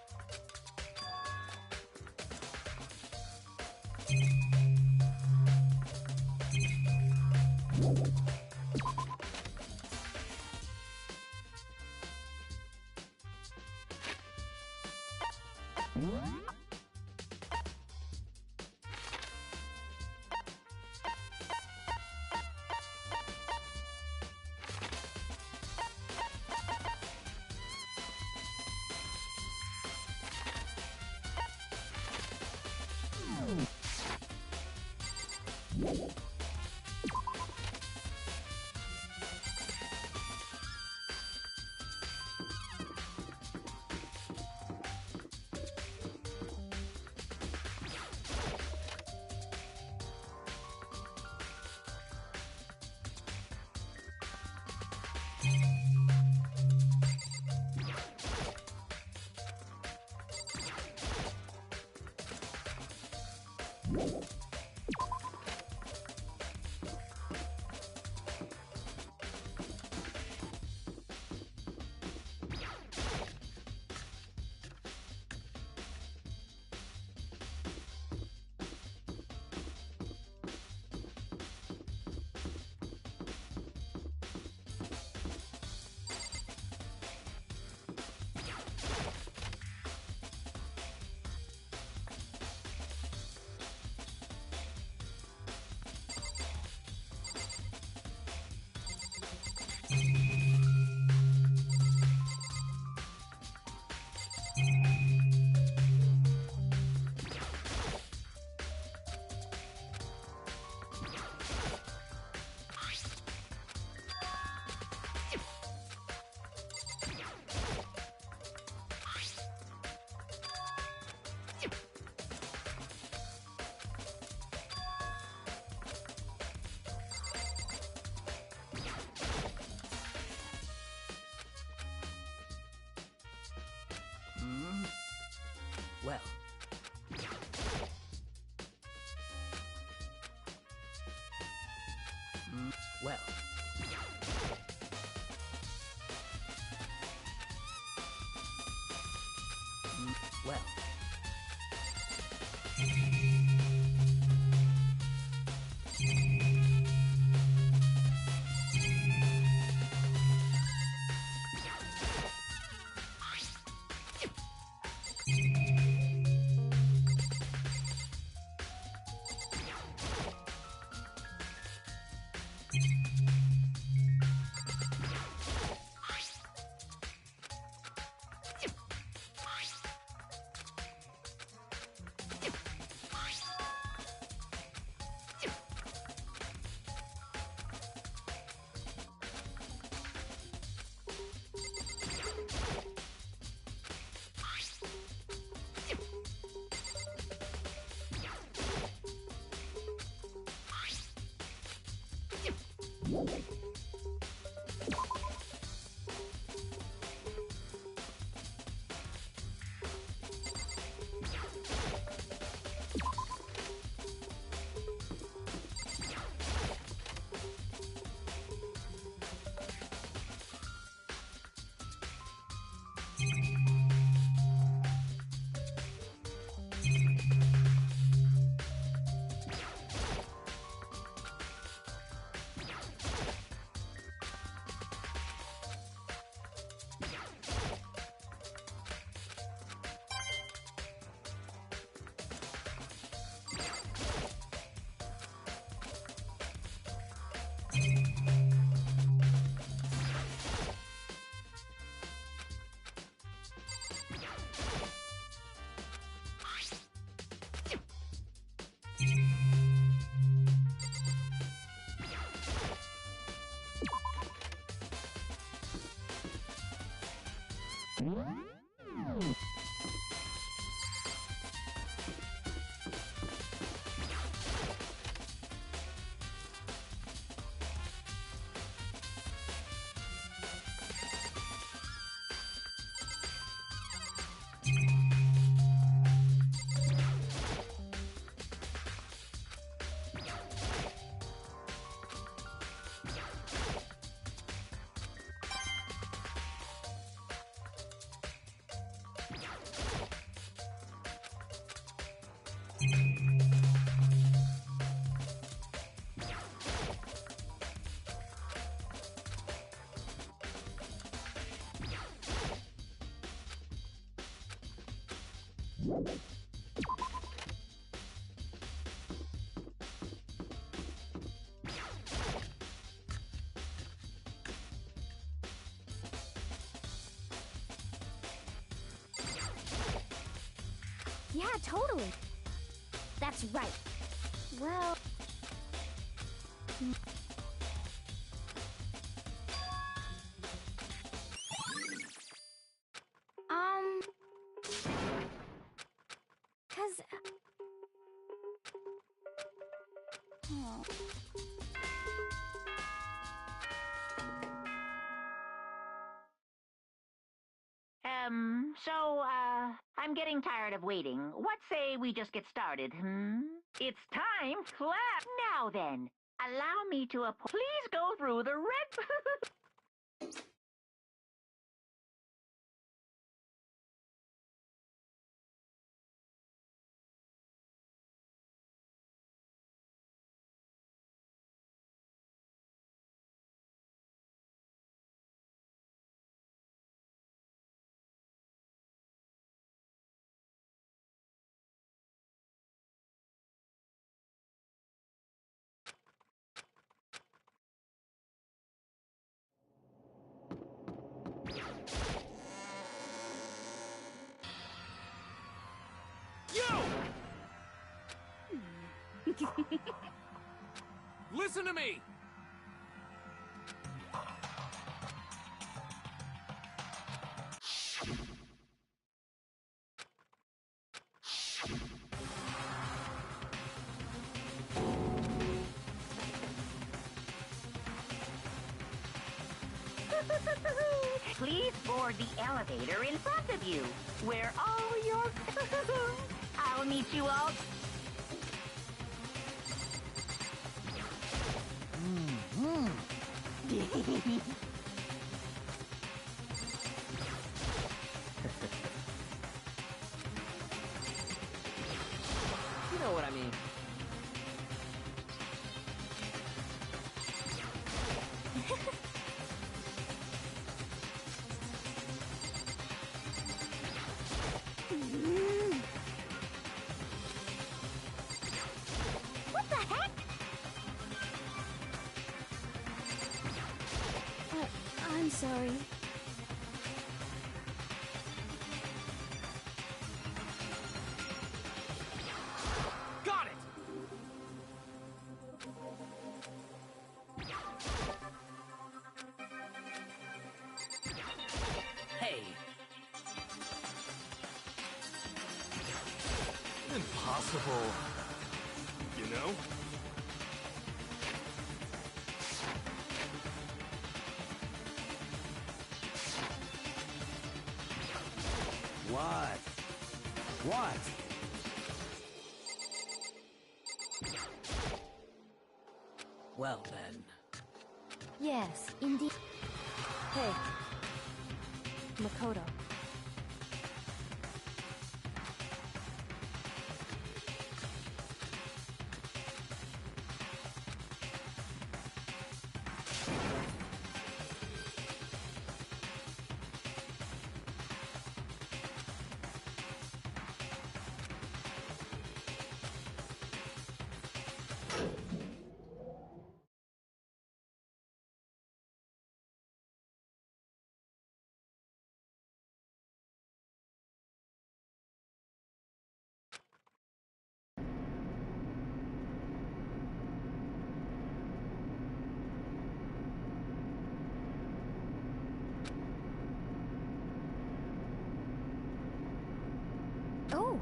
Well. Well. Well. Yeah, totally. That's right. Well... Cause... Oh. I'm getting tired of waiting. What say we just get started, hmm? It's time, clap! Now then, allow me to please go through the red... Listen to me! Please board the elevator in front of you, where all your... I'll meet you all... You know what I mean. What the heck? I'm sorry. Got it! Hey, Impossible. You know? What? Well then. Yes, indeed. Hey. Makoto. Oh!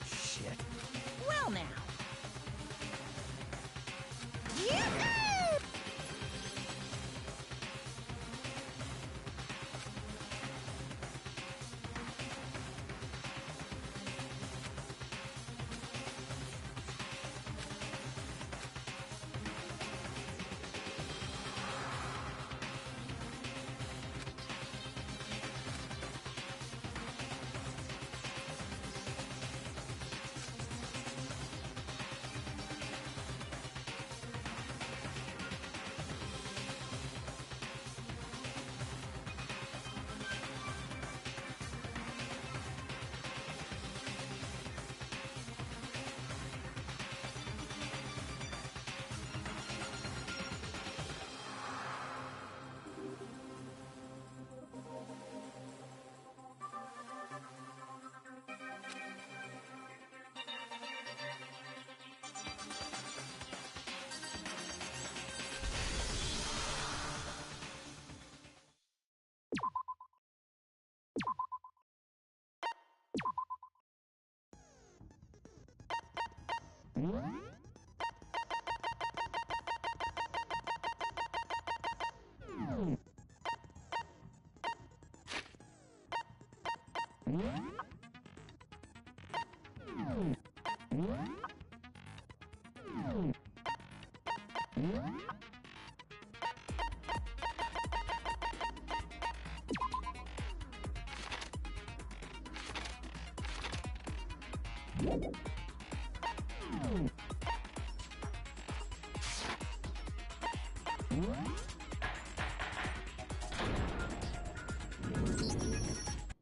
Shit. Well now.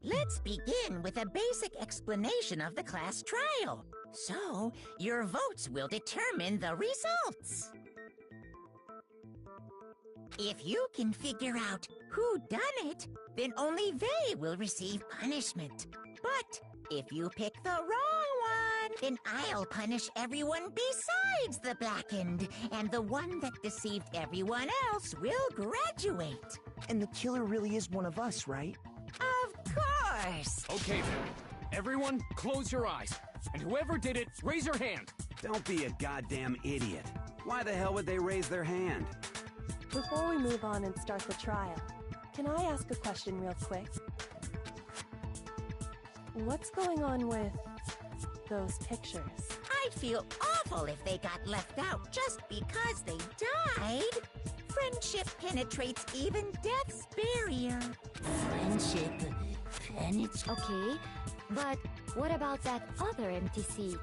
Let's begin with a basic explanation of the class trial. So, your votes will determine the results. If you can figure out who done it, then only they will receive punishment. But if you pick the wrong one, then I'll punish everyone besides the blackened, and the one that deceived everyone else will graduate. And the killer really is one of us, right? Of course! Okay then. Everyone, close your eyes. And whoever did it, raise your hand. Don't be a goddamn idiot. Why the hell would they raise their hand? Before we move on and start the trial, can I ask a question real quick? What's going on with those pictures? I'd feel awful if they got left out just because they died. Friendship penetrates even death's barrier. Friendship. Okay, but what about that other empty seat?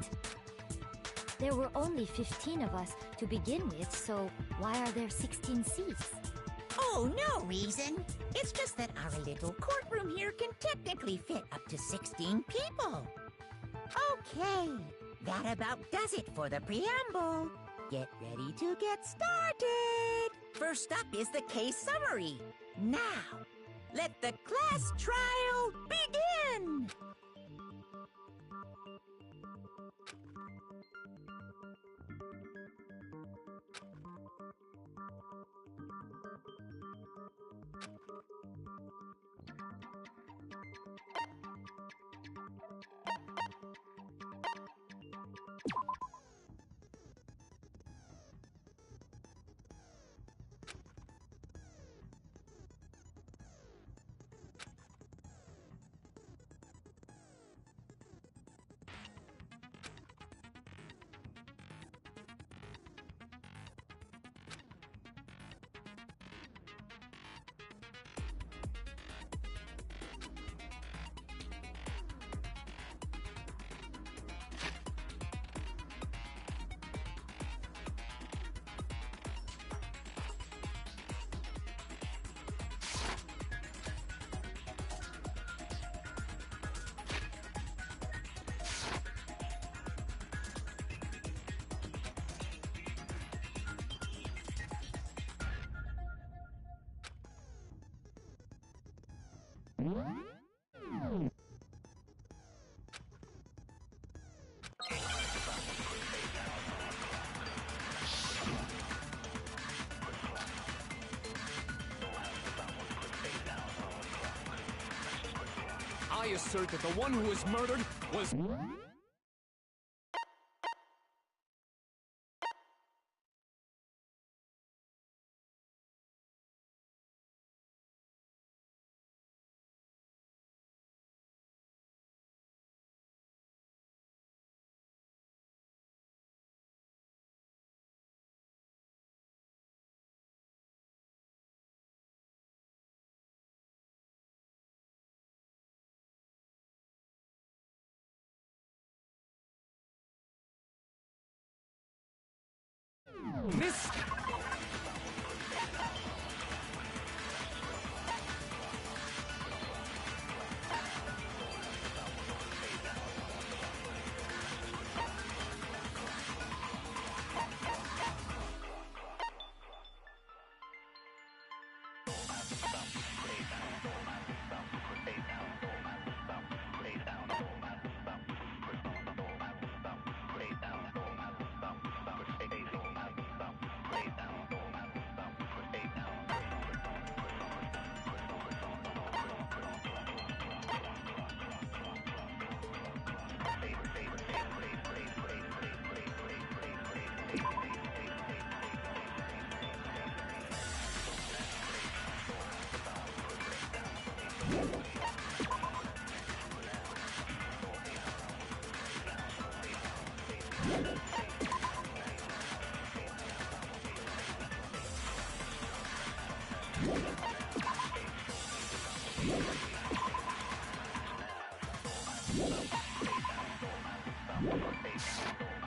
There were only 15 of us to begin with, so why are there 16 seats? Oh, no reason. It's just that our little courtroom here can technically fit up to 16 people. Okay, that about does it for the preamble. Get ready to get started. First up is the case summary. Now, let the class trial begin! I assert that the one who was murdered was... Miss...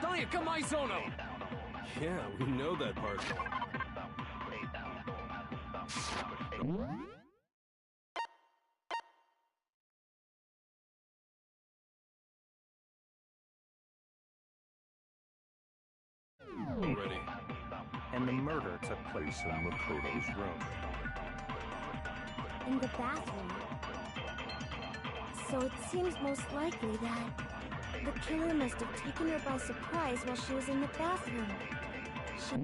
Dayaka Maizono! Yeah, we know that part. Already. And the murder took place in Makoto's room. In the bathroom. So it seems most likely that the killer must have taken her by surprise while she was in the bathroom. She...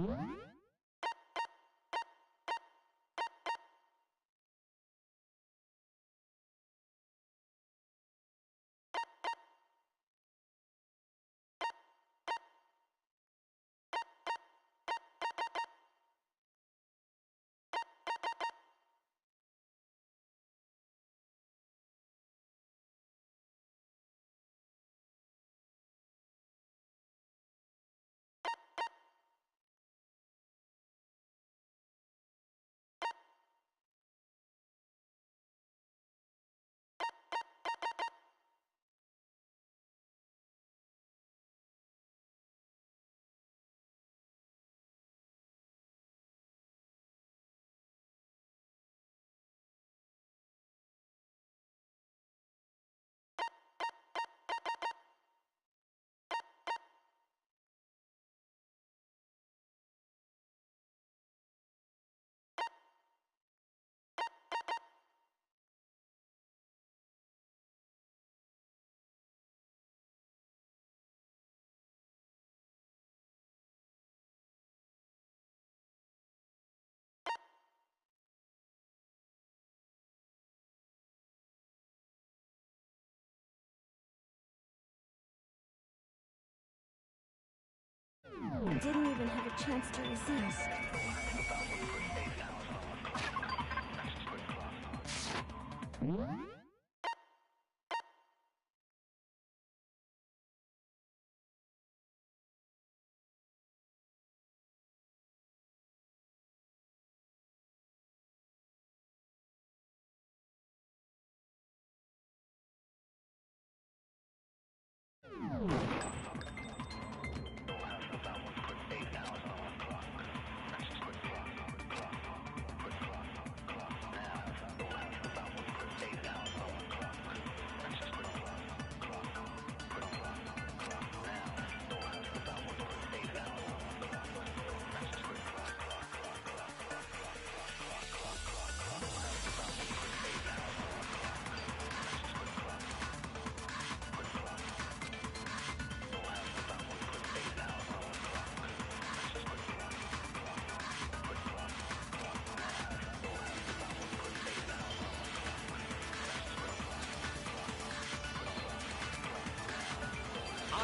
didn't even have a chance to resist.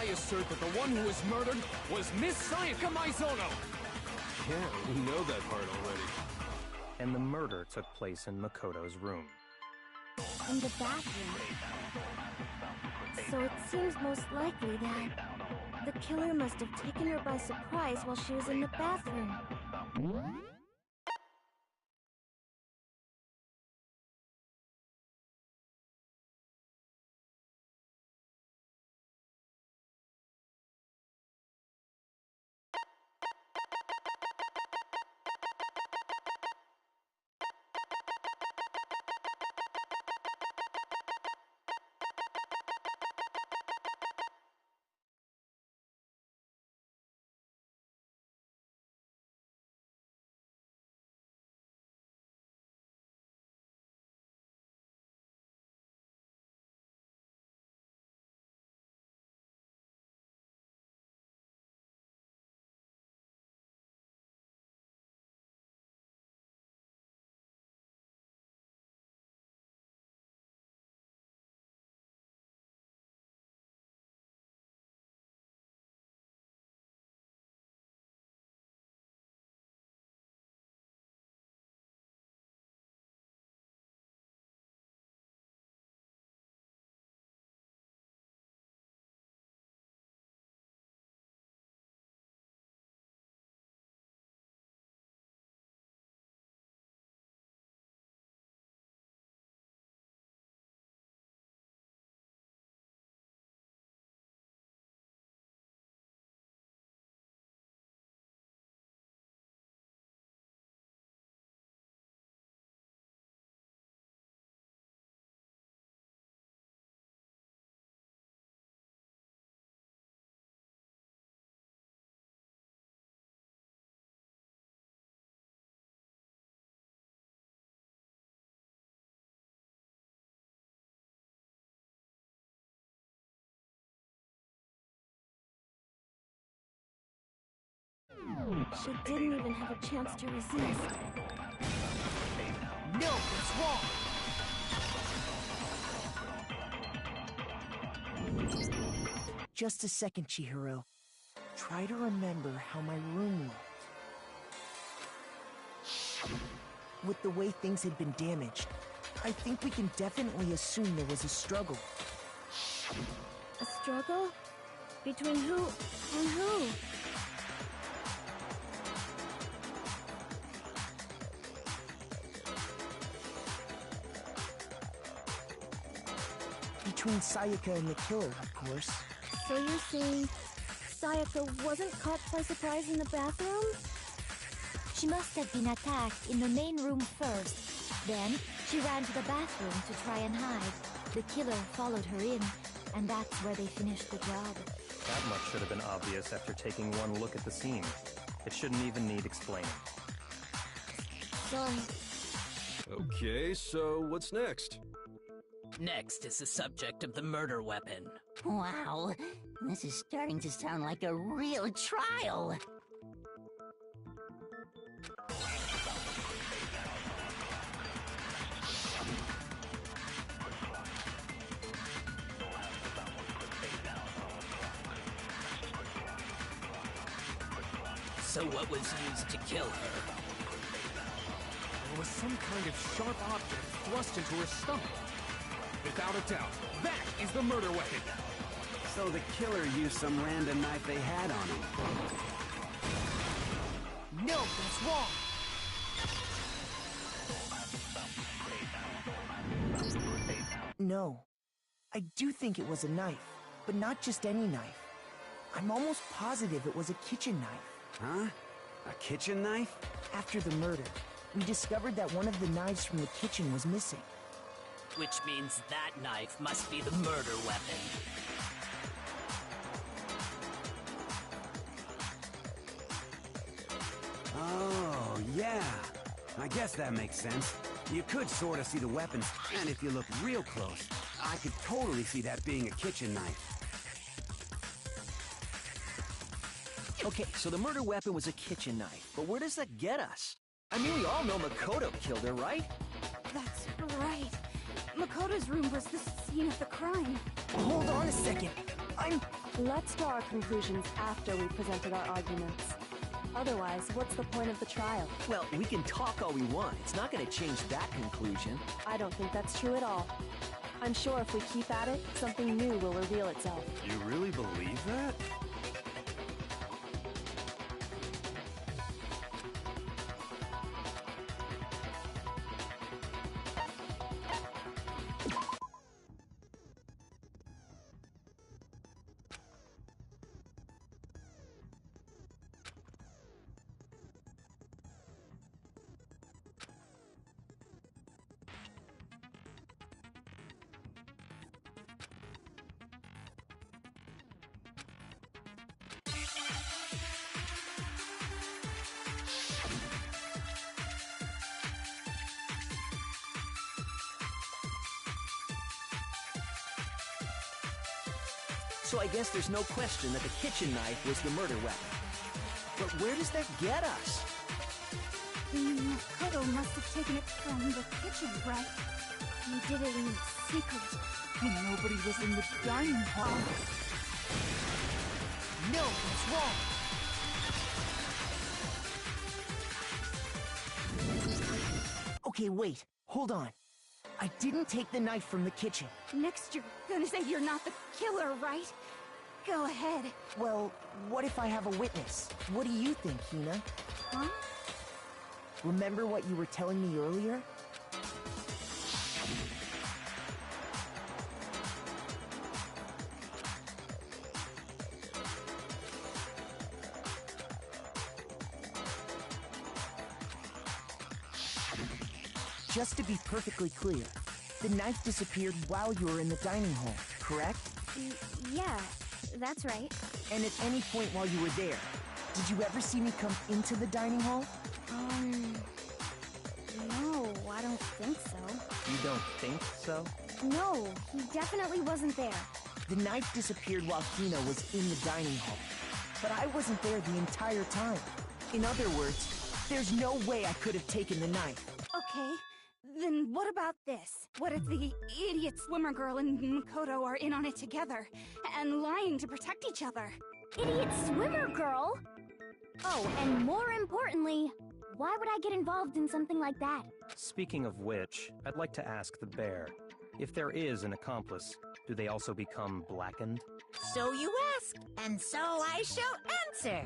I assert that the one who was murdered was Miss Sayaka Maizono! Yeah, we know that part already. And the murder took place in Makoto's room. In the bathroom. So it seems most likely that the killer must have taken her by surprise while she was in the bathroom. She didn't even have a chance to resist. No, what's wrong? Just a second, Chihiro. Try to remember how my room looked. With the way things had been damaged, I think we can definitely assume there was a struggle. A struggle? Between who and who? Between Sayaka and the killer, of course. So you're saying Sayaka wasn't caught by surprise in the bathroom? She must have been attacked in the main room first. Then, she ran to the bathroom to try and hide. The killer followed her in, and that's where they finished the job. That much should have been obvious after taking one look at the scene. It shouldn't even need explaining. Sorry. Okay, so what's next? Next is the subject of the murder weapon. Wow, this is starting to sound like a real trial. So what was used to kill her? There was some kind of sharp object thrust into her stomach. Without a doubt, that is the murder weapon. So the killer used some random knife they had on him. No, that's wrong. No. I do think it was a knife, but not just any knife. I'm almost positive it was a kitchen knife. Huh? A kitchen knife? After the murder, we discovered that one of the knives from the kitchen was missing. Which means that knife must be the murder weapon. Oh, yeah. I guess that makes sense. You could sort of see the weapons, and if you look real close, I could totally see that being a kitchen knife. Okay, so the murder weapon was a kitchen knife, but where does that get us? I mean, we all know Makoto killed her, right? That's right. Makoto's room was the scene of the crime. Hold on a second. Let's draw our conclusions after we presented our arguments. Otherwise, what's the point of the trial? Well, we can talk all we want. It's not going to change that conclusion. I don't think that's true at all. I'm sure if we keep at it, something new will reveal itself. You really believe that? So I guess there's no question that the kitchen knife was the murder weapon. But where does that get us? Makoto must have taken it from the kitchen, right? He did it in secret. When nobody was in the dining hall. No, it's wrong. Okay, wait. Hold on. I didn't take the knife from the kitchen. Next, you're gonna say you're not the killer, right? Go ahead. Well, what if I have a witness? What do you think, Hina? Huh? Remember what you were telling me earlier? Just to be perfectly clear, the knife disappeared while you were in the dining hall, correct? Yeah, that's right. And at any point while you were there, did you ever see me come into the dining hall? No, I don't think so. You don't think so? No, he definitely wasn't there. The knife disappeared while Hina was in the dining hall, but I wasn't there the entire time. In other words, there's no way I could have taken the knife. Okay, then what about this? What if the idiot swimmer girl and Makoto are in on it together, and lying to protect each other? Idiot swimmer girl? Oh, and more importantly, why would I get involved in something like that? Speaking of which, I'd like to ask the bear, if there is an accomplice, do they also become blackened? So you ask, and so I shall answer.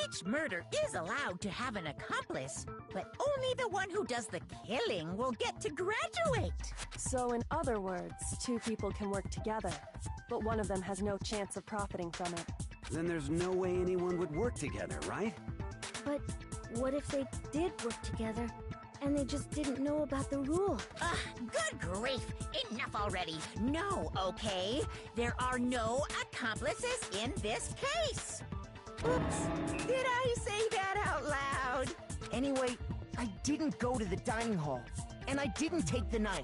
Each murder is allowed to have an accomplice, but only the one who does the killing will get to graduate. So in other words, two people can work together, but one of them has no chance of profiting from it. Then there's no way anyone would work together, right? But what if they did work together, and they just didn't know about the rule? Good grief! Enough already! No, okay? There are no accomplices in this case! Oops! Did I say that out loud? Anyway, I didn't go to the dining hall, and I didn't take the knife,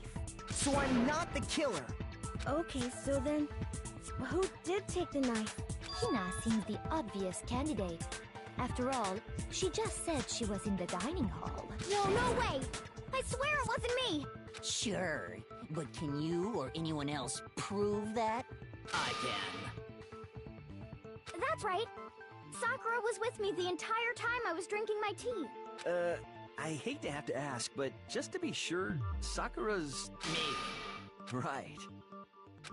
so I'm not the killer. Okay, so then, who did take the knife? Hina seems the obvious candidate. After all, she just said she was in the dining hall. No way! I swear it wasn't me! Sure, but can you or anyone else prove that? I can. That's right. Sakura was with me the entire time I was drinking my tea. I hate to have to ask, but just to be sure, Sakura's... Me. Right.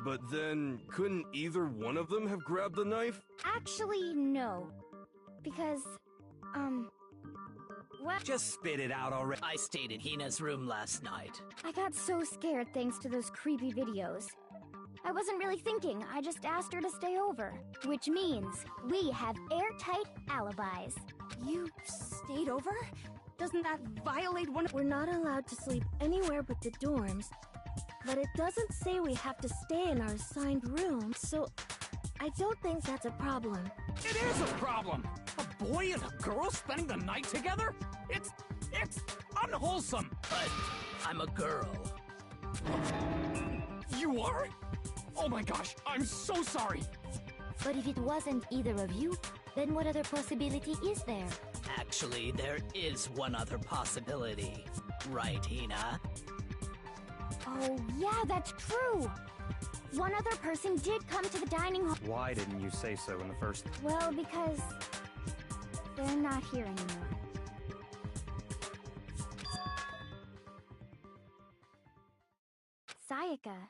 But then, couldn't either one of them have grabbed the knife? Actually, no. Because, what? Just spit it out already. I stayed in Hina's room last night. I got so scared thanks to those creepy videos. I wasn't really thinking, I just asked her to stay over. Which means, we have airtight alibis. You stayed over? Doesn't that violate one of— We're not allowed to sleep anywhere but the dorms. But it doesn't say we have to stay in our assigned room, so I don't think that's a problem. It is a problem! A boy and a girl spending the night together? It's unwholesome! But I'm a girl. You are? Oh my gosh, I'm so sorry! But if it wasn't either of you, then what other possibility is there? Actually, there is one other possibility. Right, Hina? Oh, yeah, that's true! One other person did come to the dining hall. Why didn't you say so in the first... Well, because they're not here anymore. Sayaka.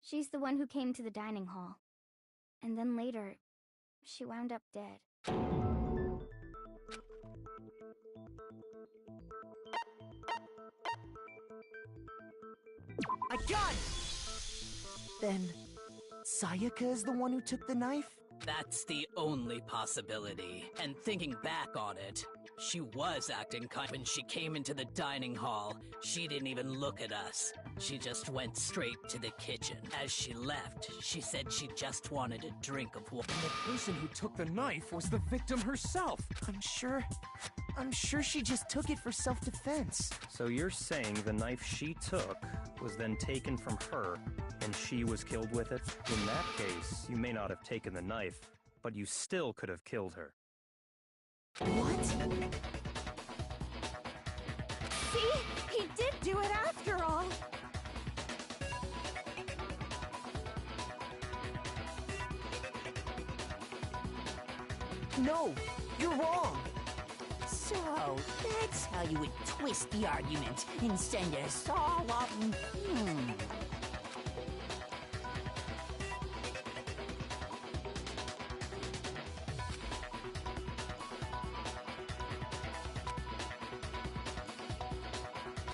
She's the one who came to the dining hall. And then later, she wound up dead. I got it! Then, Sayaka is the one who took the knife? That's the only possibility. And thinking back on it, she was acting kind. When she came into the dining hall, she didn't even look at us. She just went straight to the kitchen. As she left, she said she just wanted a drink of water. And the person who took the knife was the victim herself. I'm sure she just took it for self-defense. So you're saying the knife she took was then taken from her, and she was killed with it? In that case, you may not have taken the knife, but you still could have killed her. What? See? He did do it after all! No, you're wrong! So, that's how you would twist the argument and send us all off.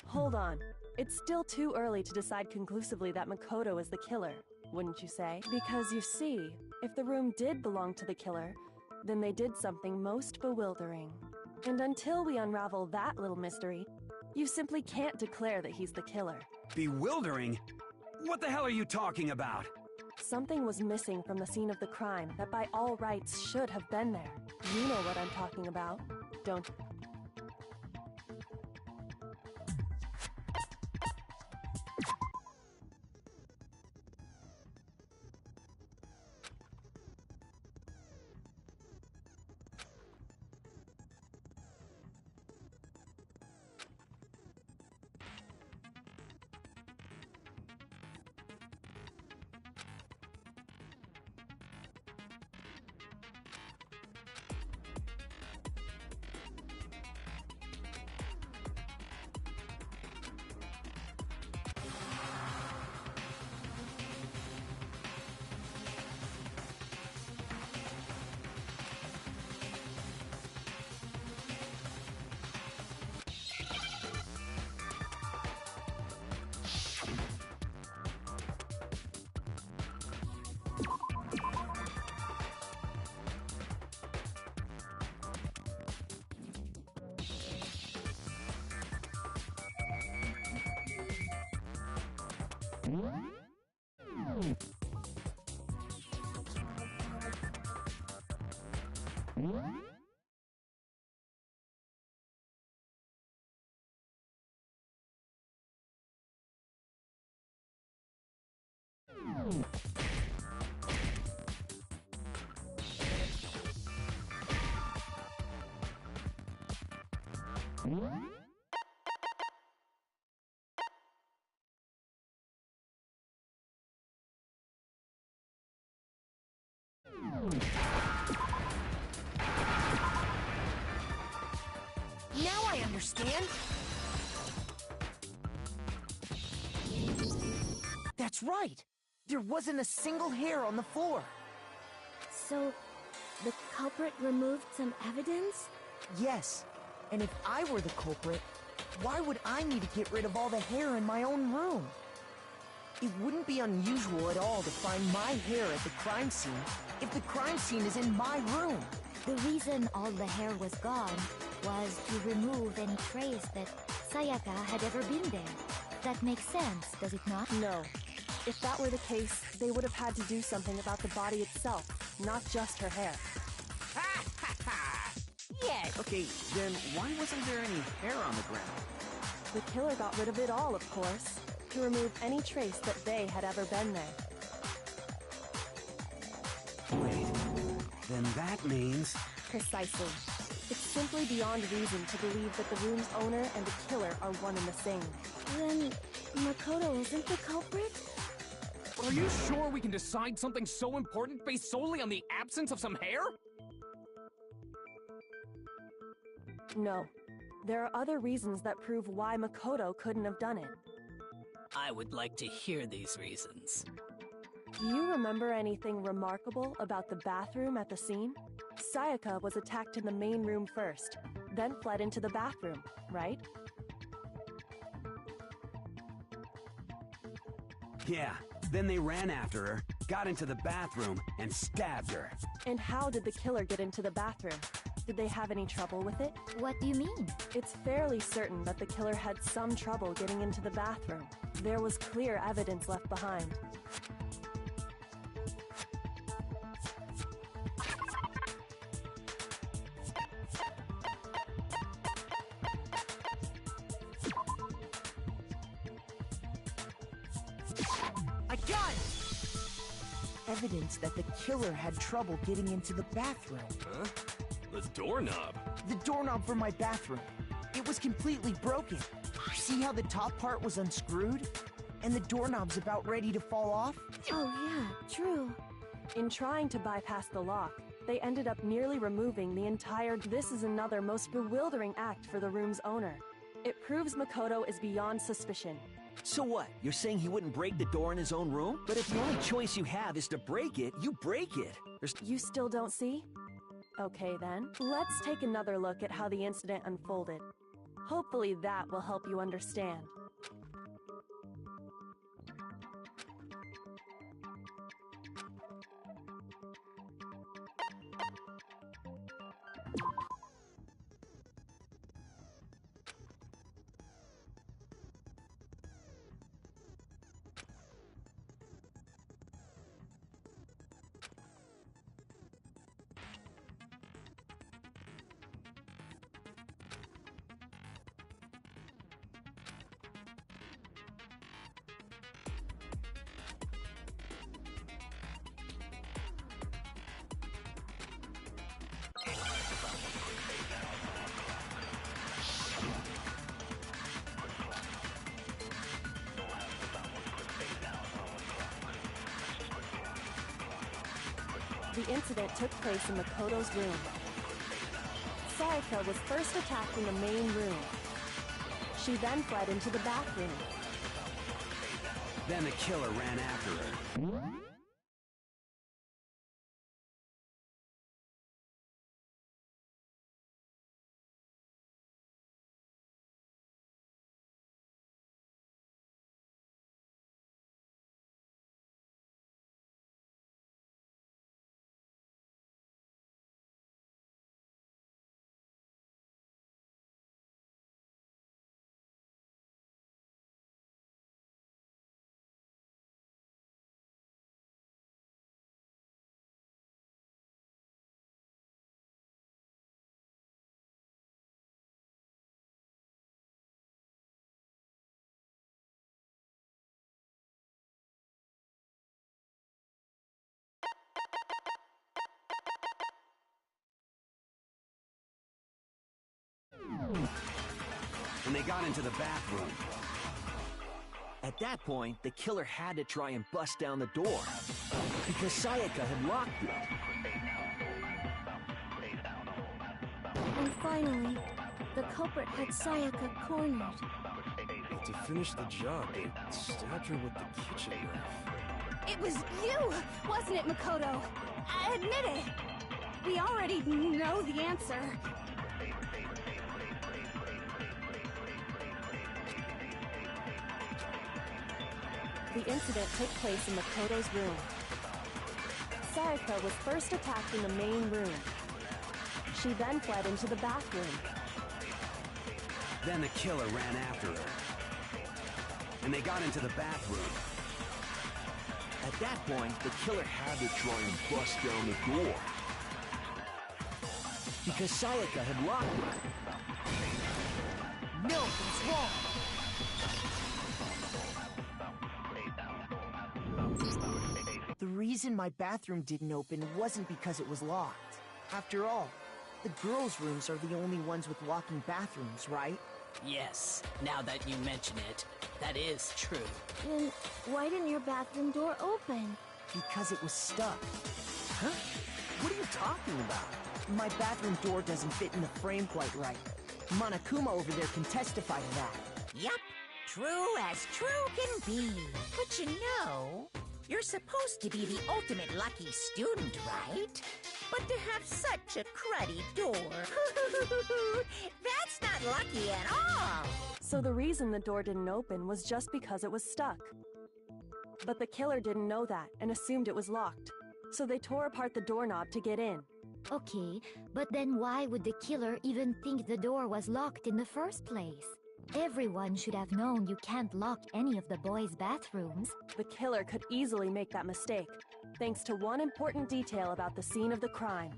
Hold on. It's still too early to decide conclusively that Makoto is the killer, wouldn't you say? Because you see, if the room did belong to the killer, then they did something most bewildering. And until we unravel that little mystery, you simply can't declare that he's the killer. Bewildering? What the hell are you talking about? Something was missing from the scene of the crime that by all rights should have been there. You know what I'm talking about, don't you? understand? That's right! There wasn't a single hair on the floor! So, the culprit removed some evidence? Yes, and if I were the culprit, why would I need to get rid of all the hair in my own room? It wouldn't be unusual at all to find my hair at the crime scene if the crime scene is in my room. The reason all the hair was gone was to remove any trace that Sayaka had ever been there. That makes sense, does it not? No. If that were the case, they would have had to do something about the body itself, not just her hair. Yes! Okay, then why wasn't there any hair on the ground? The killer got rid of it all, of course, to remove any trace that they had ever been there. Wait, then that means... Precisely. It's simply beyond reason to believe that the room's owner and the killer are one and the same. Then, Makoto isn't the culprit? Are you sure we can decide something so important based solely on the absence of some hair? No. There are other reasons that prove why Makoto couldn't have done it. I would like to hear these reasons. Do you remember anything remarkable about the bathroom at the scene? Sayaka was attacked in the main room first, then fled into the bathroom, right? Yeah, then they ran after her, got into the bathroom, and stabbed her. And how did the killer get into the bathroom? Did they have any trouble with it? What do you mean? It's fairly certain that the killer had some trouble getting into the bathroom. There was clear evidence left behind. I got it! Evidence that the killer had trouble getting into the bathroom. Huh? The doorknob? The doorknob for my bathroom. It was completely broken. See how the top part was unscrewed? And the doorknob's about ready to fall off? Oh yeah, true. In trying to bypass the lock, they ended up nearly removing the entire... This is another most bewildering act for the room's owner. It proves Makoto is beyond suspicion. So what? You're saying he wouldn't break the door in his own room? But if the only choice you have is to break it, you break it. You still don't see? Okay then, let's take another look at how the incident unfolded. Hopefully that will help you understand. The incident took place in Makoto's room. Sayaka was first attacked in the main room. She then fled into the bathroom. Then the killer ran after her. And they got into the bathroom. At that point, the killer had to try and bust down the door, because Sayaka had locked it. And finally, the culprit had Sayaka cornered. But to finish the job, they stabbed her with the kitchen knife. It was you, wasn't it, Makoto? Admit it! We already know the answer. The incident took place in Makoto's room. Sayaka was first attacked in the main room. She then fled into the bathroom. Then the killer ran after her. And they got into the bathroom. At that point, the killer had to try and bust down the door. Because Sayaka had locked it. No, it's wrong. The reason my bathroom didn't open wasn't because it was locked. After all, the girls' rooms are the only ones with locking bathrooms, right? Yes, now that you mention it, that is true. Then why didn't your bathroom door open? Because it was stuck. Huh? What are you talking about? My bathroom door doesn't fit in the frame quite right. Monokuma over there can testify to that. Yup, true as true can be. But you know, you're supposed to be the ultimate lucky student, right? But to have such a cruddy door, that's not lucky at all. So the reason the door didn't open was just because it was stuck. But the killer didn't know that and assumed it was locked. So they tore apart the doorknob to get in. Okay, but then why would the killer even think the door was locked in the first place? Everyone should have known you can't lock any of the boys' bathrooms. The killer could easily make that mistake, thanks to one important detail about the scene of the crime.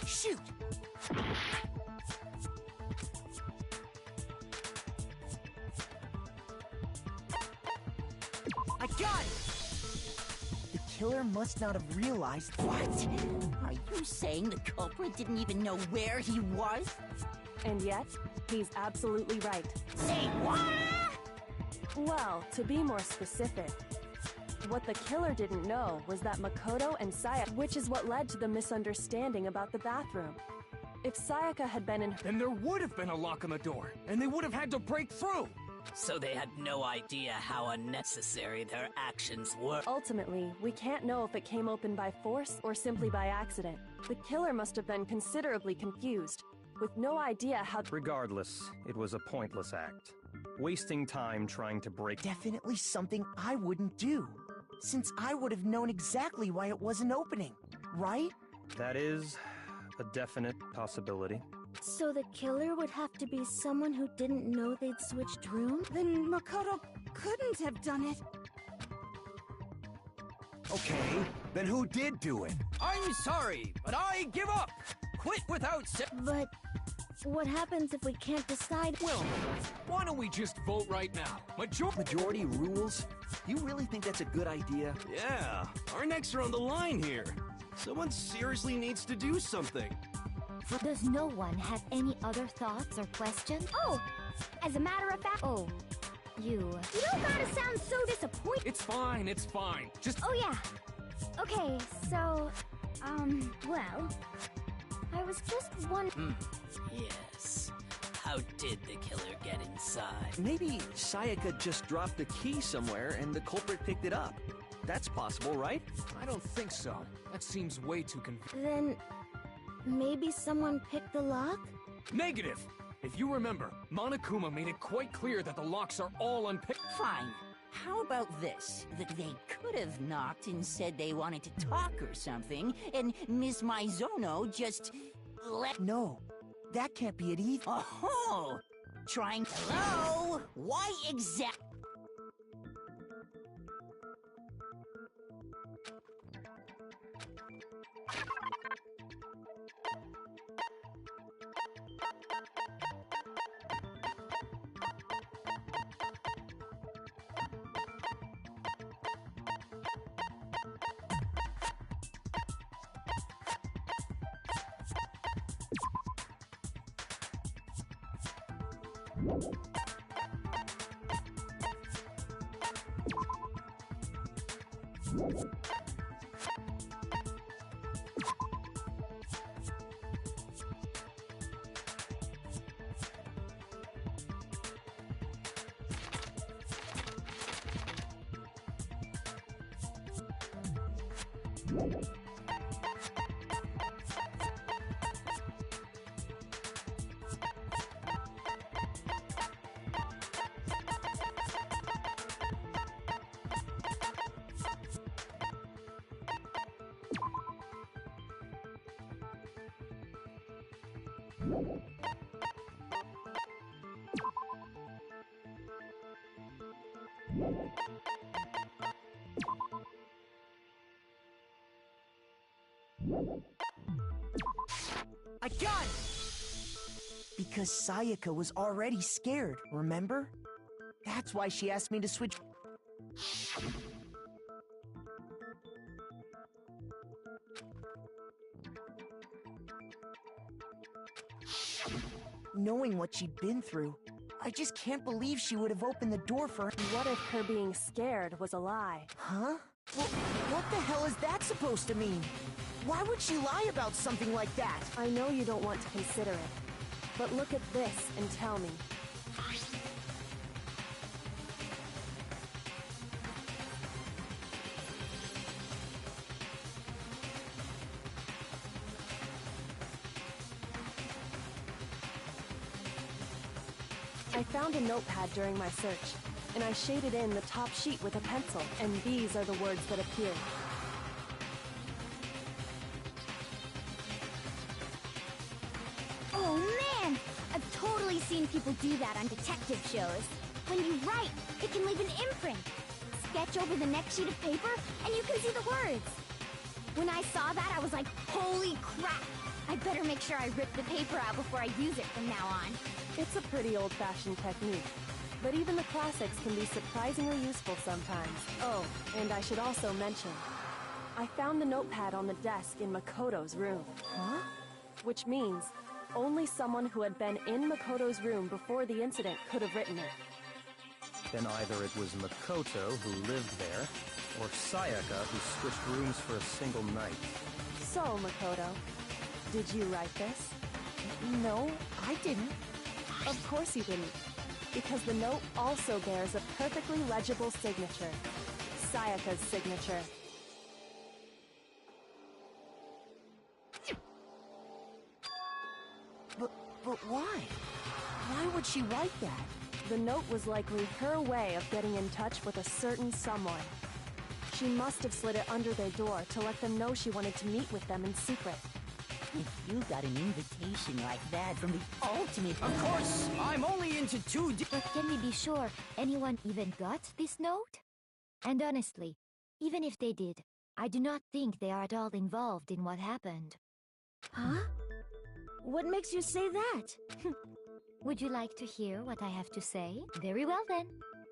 Shoot! I got it! The killer must not have realized... What? Are you saying the culprit didn't even know where he was? And yet, he's absolutely right. Say what? Well, to be more specific, what the killer didn't know was that Makoto and Sayaka, which is what led to the misunderstanding about the bathroom. If Sayaka had been in... Then there would have been a lock on the door, and they would have had to break through! So they had no idea how unnecessary their actions were. Ultimately, we can't know if it came open by force or simply by accident. The killer must have been considerably confused, with no idea how... Regardless, it was a pointless act. Wasting time trying to break... Definitely something I wouldn't do, since I would have known exactly why it wasn't opening, right? That is a definite possibility. So the killer would have to be someone who didn't know they'd switched rooms? Then Makoto couldn't have done it. Okay, then who did do it? I'm sorry, but I give up! Quit without But what happens if we can't decide? Well, why don't we just vote right now? Majority rules? You really think that's a good idea? Yeah, our necks are on the line here. Someone seriously needs to do something. Does no one have any other thoughts or questions? Oh, as a matter of fact... Oh, you... You don't gotta sound so disappointed. It's fine, it's fine. Just... Oh, yeah. Okay, so... well... I was just wondering... Yes. How did the killer get inside? Maybe Sayaka just dropped the key somewhere and the culprit picked it up. That's possible, right? I don't think so. That seems way too convenient. Then... maybe someone picked the lock? Negative! If you remember, Monokuma made it quite clear that the locks are all unpicked. Fine. How about this? That they could have knocked and said they wanted to talk or something, and Ms. Maizono just let... No, that can't be it either. Oh! Trying... Hello? Why exact... I got it! Because Sayaka was already scared, remember? That's why she asked me to switch. Knowing what she'd been through, I just can't believe she would have opened the door for her. What if her being scared was a lie? Huh? Well, what the hell is that supposed to mean? Why would she lie about something like that? I know you don't want to consider it, but look at this and tell me. I found a notepad during my search, and I shaded in the top sheet with a pencil, and these are the words that appeared. Oh man! I've totally seen people do that on detective shows. When you write, it can leave an imprint. Sketch over the next sheet of paper, and you can see the words. When I saw that, I was like, holy crap! I better make sure I rip the paper out before I use it from now on. It's a pretty old-fashioned technique, but even the classics can be surprisingly useful sometimes. Oh, and I should also mention, I found the notepad on the desk in Makoto's room. Huh? Which means only someone who had been in Makoto's room before the incident could have written it. Then either it was Makoto who lived there, or Sayaka who switched rooms for a single night. So, Makoto, did you write this? No, I didn't. Of course you didn't, because the note also bears a perfectly legible signature. Sayaka's signature. But why? Why would she write that? The note was likely her way of getting in touch with a certain someone. She must have slid it under their door to let them know she wanted to meet with them in secret. If you got an invitation like that from the ultimate... Of course! I'm only into But can we be sure anyone even got this note? And honestly, even if they did, I do not think they are at all involved in what happened. Huh? What makes you say that? Would you like to hear what I have to say? Very well then.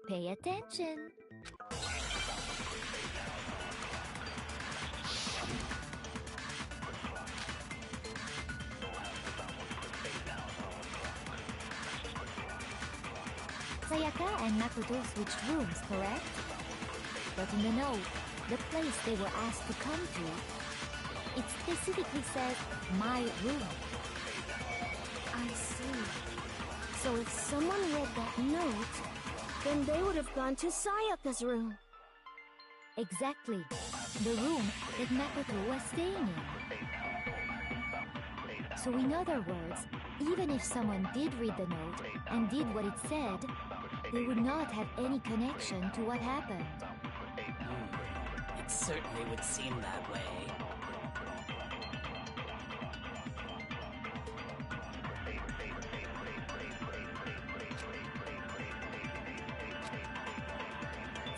Pay attention. Sayaka and Makoto switched rooms, correct? But in the note, the place they were asked to come to, it specifically says, my room. I see. So if someone read that note, then they would have gone to Sayaka's room. Exactly. The room that Makoto was staying in. So in other words, even if someone did read the note and did what it said, they would not have any connection to what happened. It certainly would seem that way.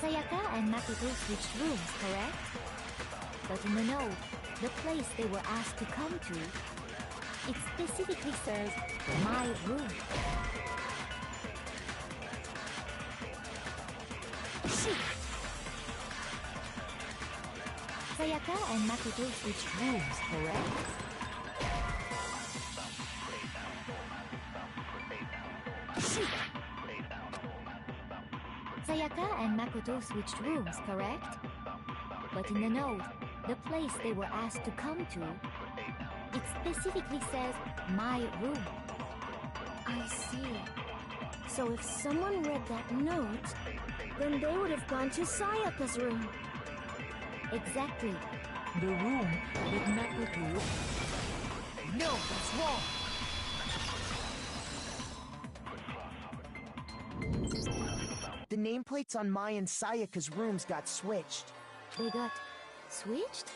Sayaka and Makoto switched rooms, correct? But in the note, the place they were asked to come to, it specifically says, my room. Sayaka and Makoto switched rooms, correct? Shoot! Makoto switched rooms, correct? But in the note, the place they were asked to come to, it specifically says, my room. I see. So if someone read that note, then they would have gone to Sayaka's room. Exactly. The room with Makoto. No, that's wrong. The nameplates on Mai and Sayaka's rooms got switched. They got switched?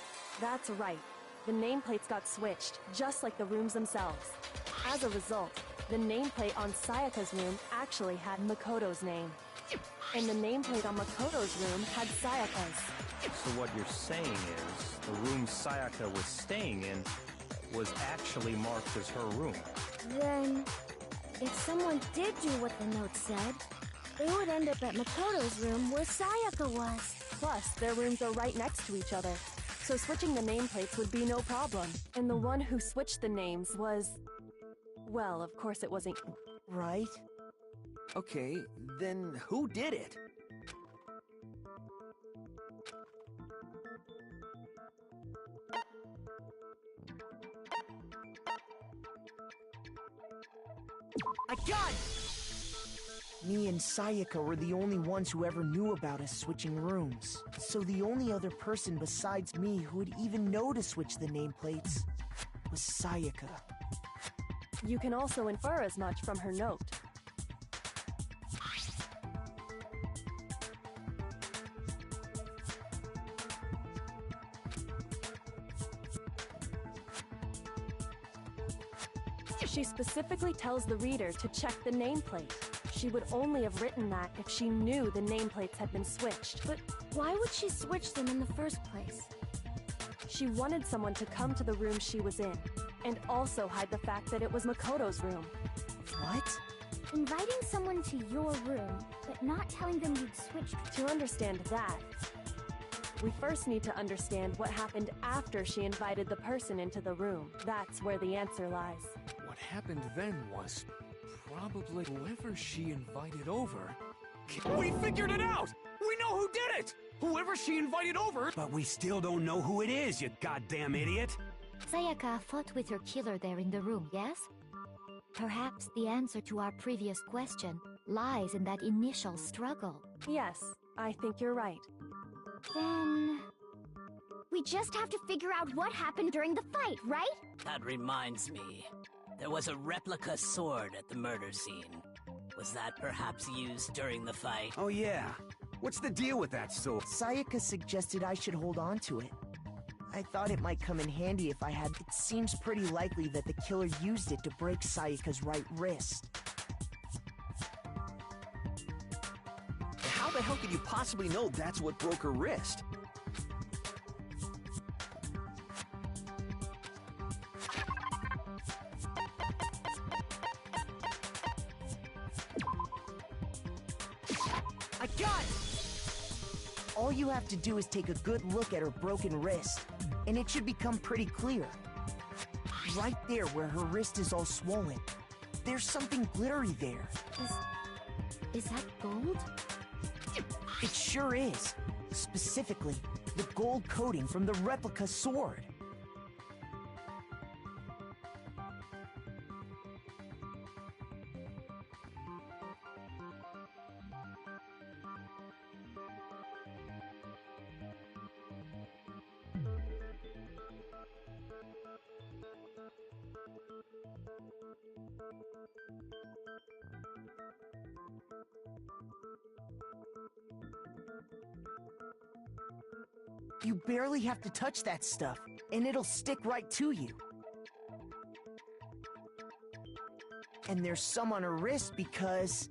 That's right. The nameplates got switched, just like the rooms themselves. As a result, the nameplate on Sayaka's room actually had Makoto's name. And the nameplate on Makoto's room had Sayaka's. So what you're saying is, the room Sayaka was staying in was actually marked as her room. Then, if someone did do what the note said, they would end up at Makoto's room where Sayaka was. Plus, their rooms are right next to each other, so switching the nameplates would be no problem. And the one who switched the names was... well, of course it wasn't... Right? Okay, then who did it? I got it! Me and Sayaka were the only ones who ever knew about us switching rooms. So the only other person besides me who would even know to switch the nameplates was Sayaka. You can also infer as much from her note. She specifically tells the reader to check the nameplate. She would only have written that if she knew the nameplates had been switched. But why would she switch them in the first place? She wanted someone to come to the room she was in, and also hide the fact that it was Makoto's room. What? Inviting someone to your room, but not telling them you'd switched... To understand that, we first need to understand what happened after she invited the person into the room. That's where the answer lies. What happened then was probably whoever she invited over. We figured it out! We know who did it! Whoever she invited over! But we still don't know who it is, you goddamn idiot! Sayaka fought with her killer there in the room, yes? Perhaps the answer to our previous question lies in that initial struggle. Yes, I think you're right. Then... we just have to figure out what happened during the fight, right? That reminds me. There was a replica sword at the murder scene. Was that perhaps used during the fight? Oh yeah. What's the deal with that sword? Sayaka suggested I should hold on to it. I thought it might come in handy if I had... It seems pretty likely that the killer used it to break Sayaka's right wrist. How the hell could you possibly know that's what broke her wrist? I got it! All you have to do is take a good look at her broken wrist, and it should become pretty clear. Right there where her wrist is all swollen, there's something glittery there. Is that gold? It sure is. Specifically, the gold coating from the replica sword. You barely have to touch that stuff, and it'll stick right to you. And there's some on her wrist because...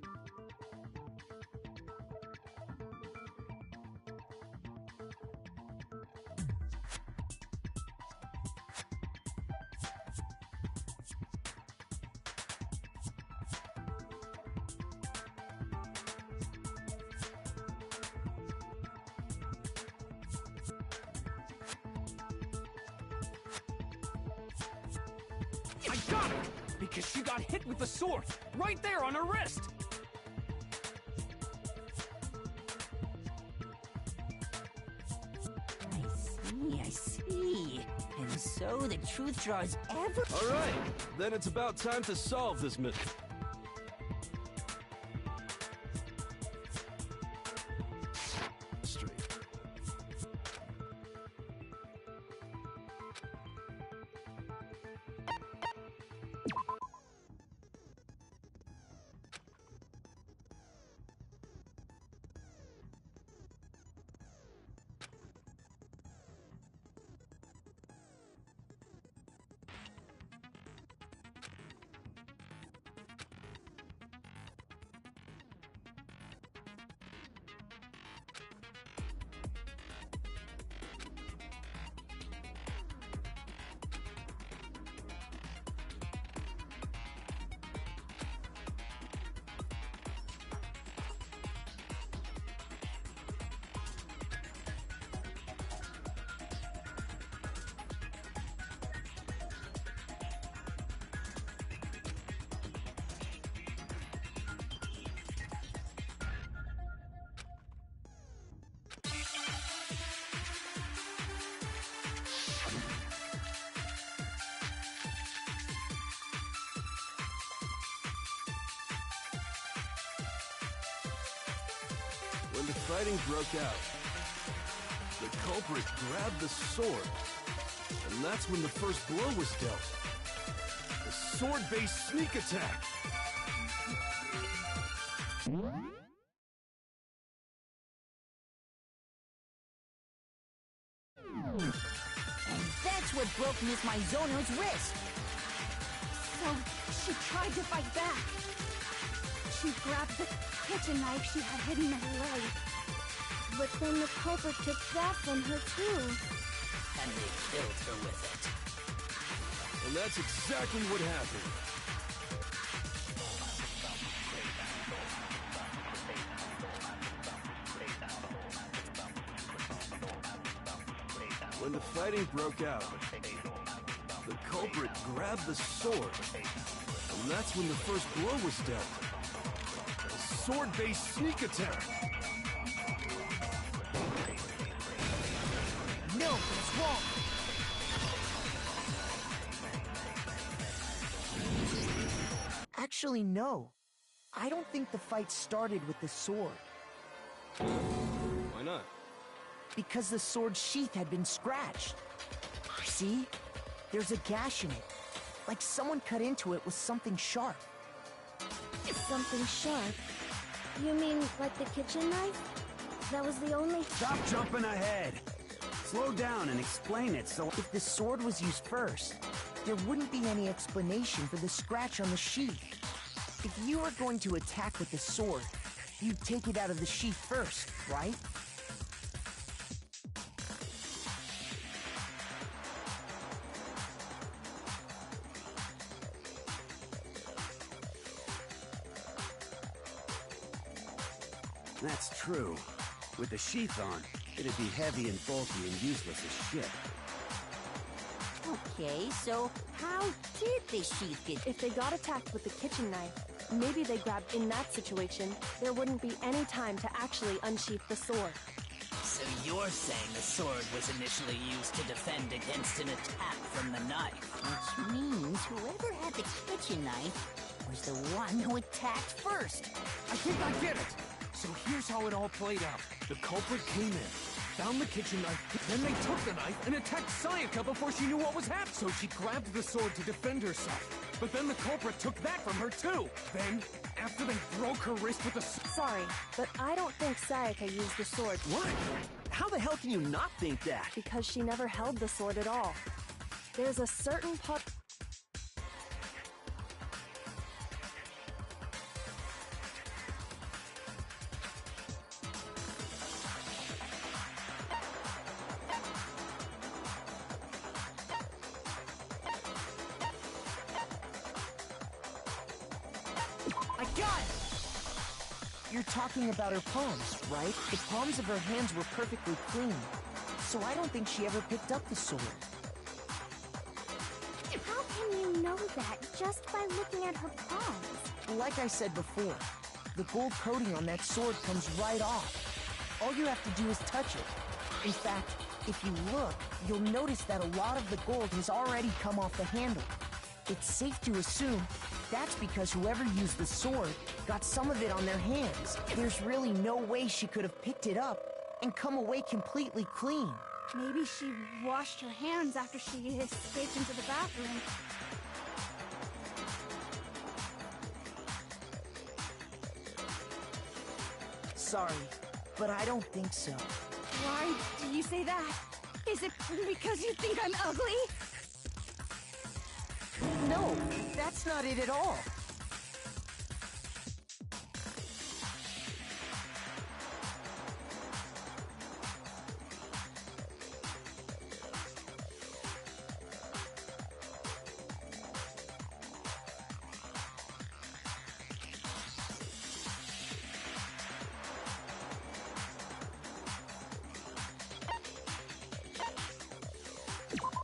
I got it! Because she got hit with the sword, right there on her wrist! see. And so the truth draws ever... Alright, then it's about time to solve this mystery. When the fighting broke out, the culprit grabbed the sword, and that's when the first blow was dealt. The sword-based sneak attack! And that's what broke Miss Mizono's wrist! So, she tried to fight back. She grabbed the kitchen knife she had hidden in her leg. But then the culprit took that from her too. And they killed her with it. And that's exactly what happened. When the fighting broke out, the culprit grabbed the sword, and that's when the first blow was dealt. A sword-based sneak attack! No, it's wrong! Actually, no. I don't think the fight started with the sword. Why not? Because the sword's sheath had been scratched. See? There's a gash in it. Like someone cut into it with something sharp. Something sharp? You mean like the kitchen knife? That was the only... Stop jumping ahead! Slow down and explain it so... If the sword was used first, there wouldn't be any explanation for the scratch on the sheath. If you were going to attack with the sword, you'd take it out of the sheath first, right? That's true. With the sheath on, it'd be heavy and bulky and useless as shit. Okay, so how did the sheath get... If they got attacked with the kitchen knife, maybe they grabbed... In that situation, there wouldn't be any time to actually unsheath the sword. So you're saying the sword was initially used to defend against an attack from the knife? Which means whoever had the kitchen knife was the one who attacked first. I think I get it! So here's how it all played out. The culprit came in, found the kitchen knife, then they took the knife and attacked Sayaka before she knew what was happening. So she grabbed the sword to defend herself. But then the culprit took that from her too. Then, after they broke her wrist with the... Sorry, but I don't think Sayaka used the sword. What? How the hell can you not think that? Because she never held the sword at all. There's a certain part... You're talking about her palms, right? The palms of her hands were perfectly clean. So I don't think she ever picked up the sword. How can you know that just by looking at her palms? Like I said before, the gold coating on that sword comes right off. All you have to do is touch it. In fact, If you look, you'll notice that a lot of the gold has already come off the handle. It's safe to assume that's because whoever used the sword got some of it on their hands. There's really no way she could have picked it up and come away completely clean. Maybe she washed her hands after she escaped into the bathroom. Sorry, but I don't think so. Why do you say that? Is it because you think I'm ugly? No, that's not it at all.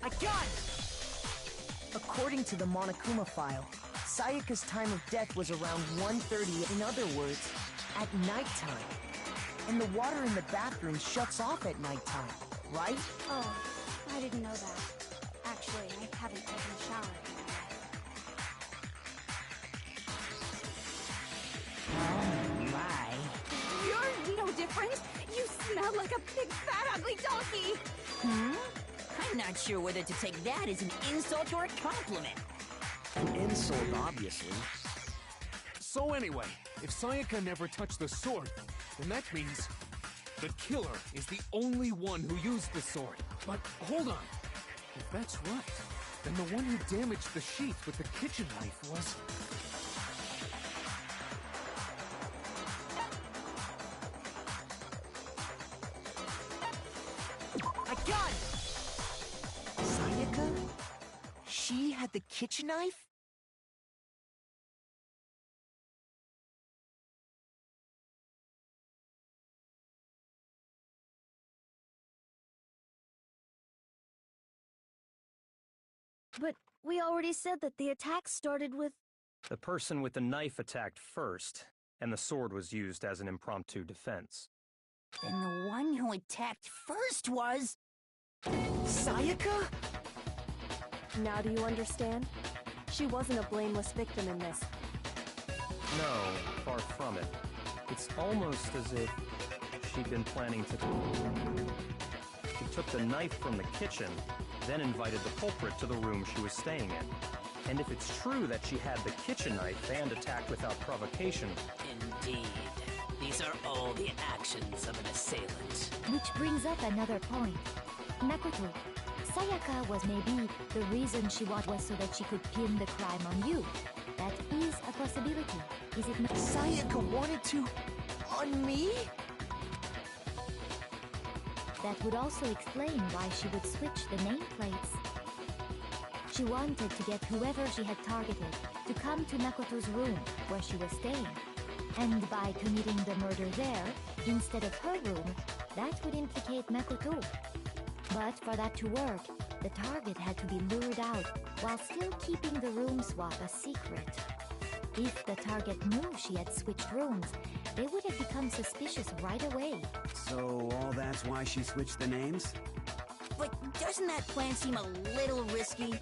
I got it! According to the Monokuma file, Sayaka's time of death was around 1:30, in other words, at nighttime. And the water in the bathroom shuts off at nighttime, right? Oh, I didn't know that. Actually, I haven't taken a shower yet. Oh, my. You're no different. You smell like a big, fat, ugly donkey. I'm not sure whether to take that as an insult or a compliment. An insult, obviously. So anyway, if Sayaka never touched the sword, then that means the killer is the only one who used the sword. But hold on. If that's right, then the one who damaged the sheath with the kitchen knife was... I got it! Sayaka? She had the kitchen knife? But we already said that the attack started with... The person with the knife attacked first, and the sword was used as an impromptu defense. Then the one who attacked first was... Sayaka? Now do you understand? She wasn't a blameless victim in this. No, far from it. It's almost as if she'd been planning to... She took the knife from the kitchen, then invited the culprit to the room she was staying in. And if it's true that she had the kitchen knife and attacked without provocation... Indeed. These are all the actions of an assailant. Which brings up another point. Makoto, Sayaka was maybe the reason she was so that she could pin the crime on you. That is a possibility, is it not? Sayaka wanted to... on me? That would also explain why she would switch the nameplates. She wanted to get whoever she had targeted to come to Makoto's room where she was staying. And by committing the murder there, instead of her room, that would implicate Makoto. But for that to work, the target had to be lured out while still keeping the room swap a secret. If the target knew she had switched rooms, they would have become suspicious right away. So all that's why she switched the names? But doesn't that plan seem a little risky?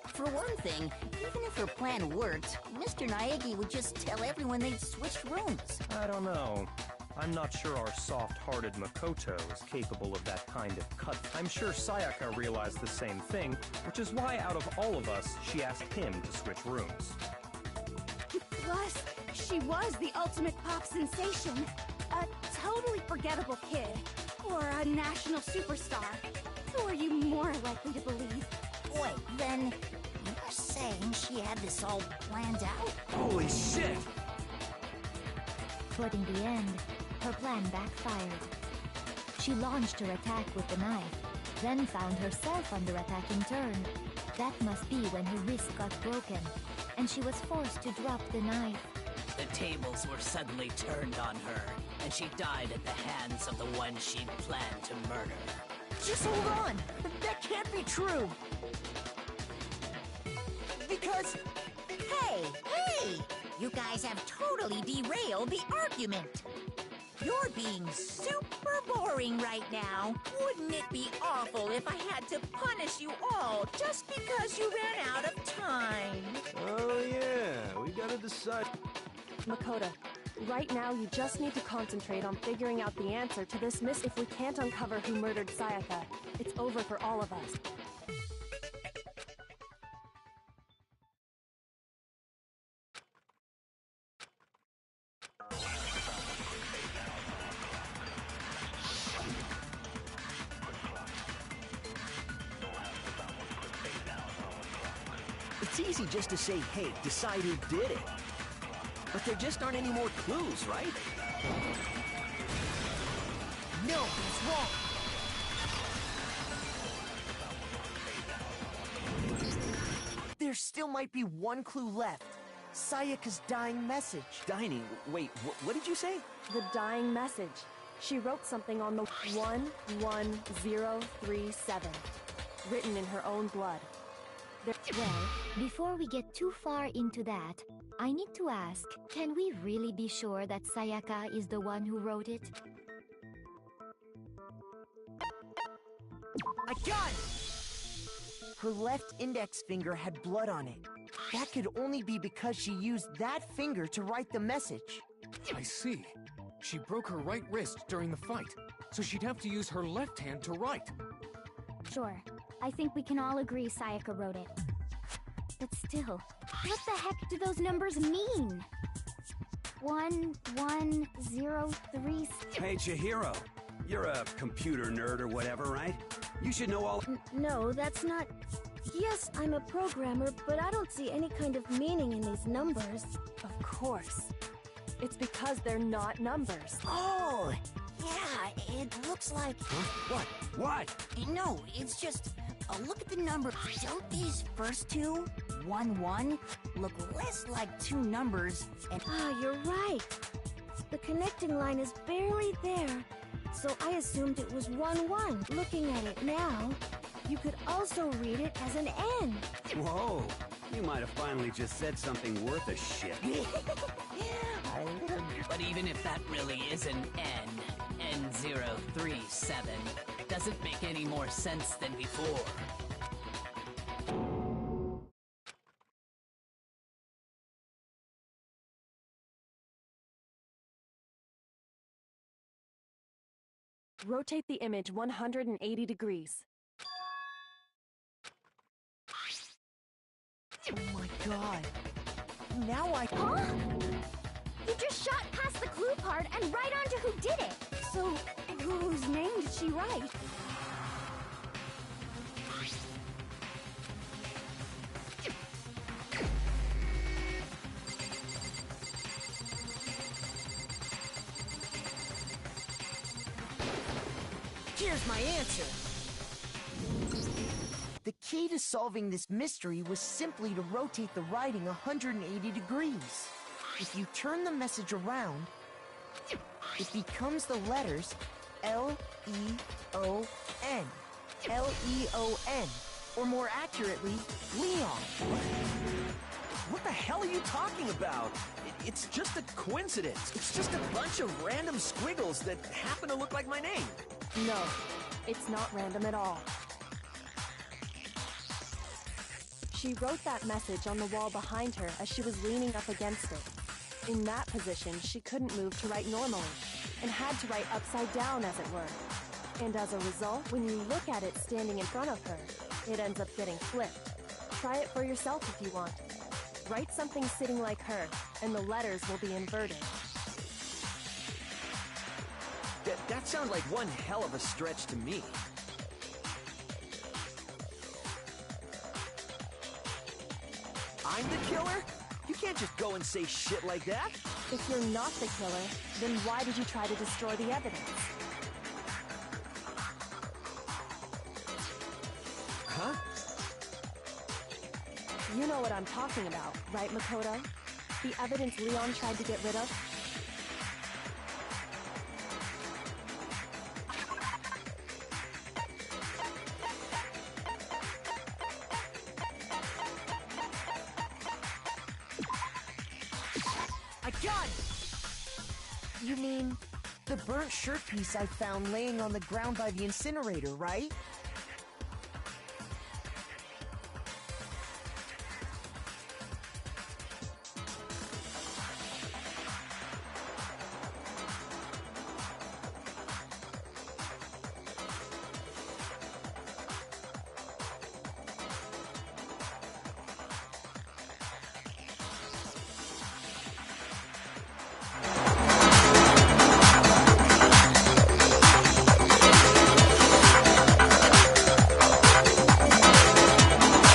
For one thing, even if her plan worked, Mr. Naegi would just tell everyone they'd switched rooms. I don't know. I'm not sure our soft-hearted Makoto is capable of that kind of cut. I'm sure Sayaka realized the same thing, which is why out of all of us, she asked him to switch rooms. Plus, she was the ultimate pop sensation. A totally forgettable kid. Or a national superstar. Who are you more likely to believe? Wait, then you're saying she had this all planned out? Holy shit! But in the end, her plan backfired. She launched her attack with the knife, then found herself under attack in turn. That must be when her wrist got broken, and she was forced to drop the knife. The tables were suddenly turned on her, and she died at the hands of the one she'd planned to murder. Just hold on! That can't be true! Because... Hey! You guys have totally derailed the argument! You're being super boring right now. Wouldn't it be awful if I had to punish you all just because you ran out of time? Oh yeah, we gotta decide. Makoto, right now you just need to concentrate on figuring out the answer to this mystery. If we can't uncover who murdered Sayaka, it's over for all of us. It's easy just to say, hey, decide who did it. But there just aren't any more clues, right? No, he's wrong. There still might be one clue left. Sayaka's dying message. Dining? Wait, what did you say? The dying message. She wrote something on the 11037, written in her own blood. Well, before we get too far into that, I need to ask, can we really be sure that Sayaka is the one who wrote it? I got it! Her left index finger had blood on it. That could only be because she used that finger to write the message. I see. She broke her right wrist during the fight, so she'd have to use her left hand to write. Sure. I think we can all agree Sayaka wrote it. But still, what the heck do those numbers mean? 1103. Hey, Chihiro. You're a computer nerd or whatever, right? You should know all... No, that's not... Yes, I'm a programmer, but I don't see any kind of meaning in these numbers. Of course. It's because they're not numbers. Oh, yeah, it looks like... Huh? What? No, it's just... look at the number. Don't these first two, 1-1, look less like two numbers and... Ah, you're right. The connecting line is barely there, so I assumed it was 1-1. Looking at it now, you could also read it as an N. Whoa, you might have finally just said something worth a shit. But even if that really is an N, N037, doesn't make any more sense than before. Rotate the image 180 degrees. Oh my god. Now I... Huh? You just shot past the clue part and right onto who did it! So, whose name did she write? Here's my answer. The key to solving this mystery was simply to rotate the writing 180 degrees. If you turn the message around, it becomes the letters L-E-O-N. L-E-O-N. Or more accurately, Leon. What the hell are you talking about? It's just a coincidence. It's just a bunch of random squiggles that happen to look like my name. No, it's not random at all. She wrote that message on the wall behind her as she was leaning up against it. In that position, she couldn't move to write normally, and had to write upside down, as it were. And as a result, when you look at it standing in front of her, it ends up getting flipped. Try it for yourself if you want. Write something sitting like her, and the letters will be inverted. That sounds like one hell of a stretch to me. I'm the killer? You can't just go and say shit like that. If you're not the killer, then why did you try to destroy the evidence? Huh? You know what I'm talking about, right, Makoto? The evidence Leon tried to get rid of? I got it! You mean the burnt shirt piece I found laying on the ground by the incinerator, right?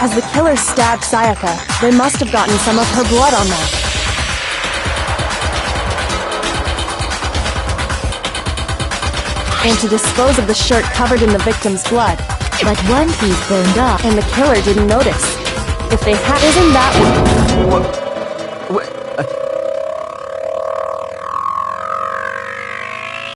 As the killer stabbed Sayaka, they must have gotten some of her blood on them. And to dispose of the shirt covered in the victim's blood. But one piece burned up. And the killer didn't notice. If they had, isn't that what?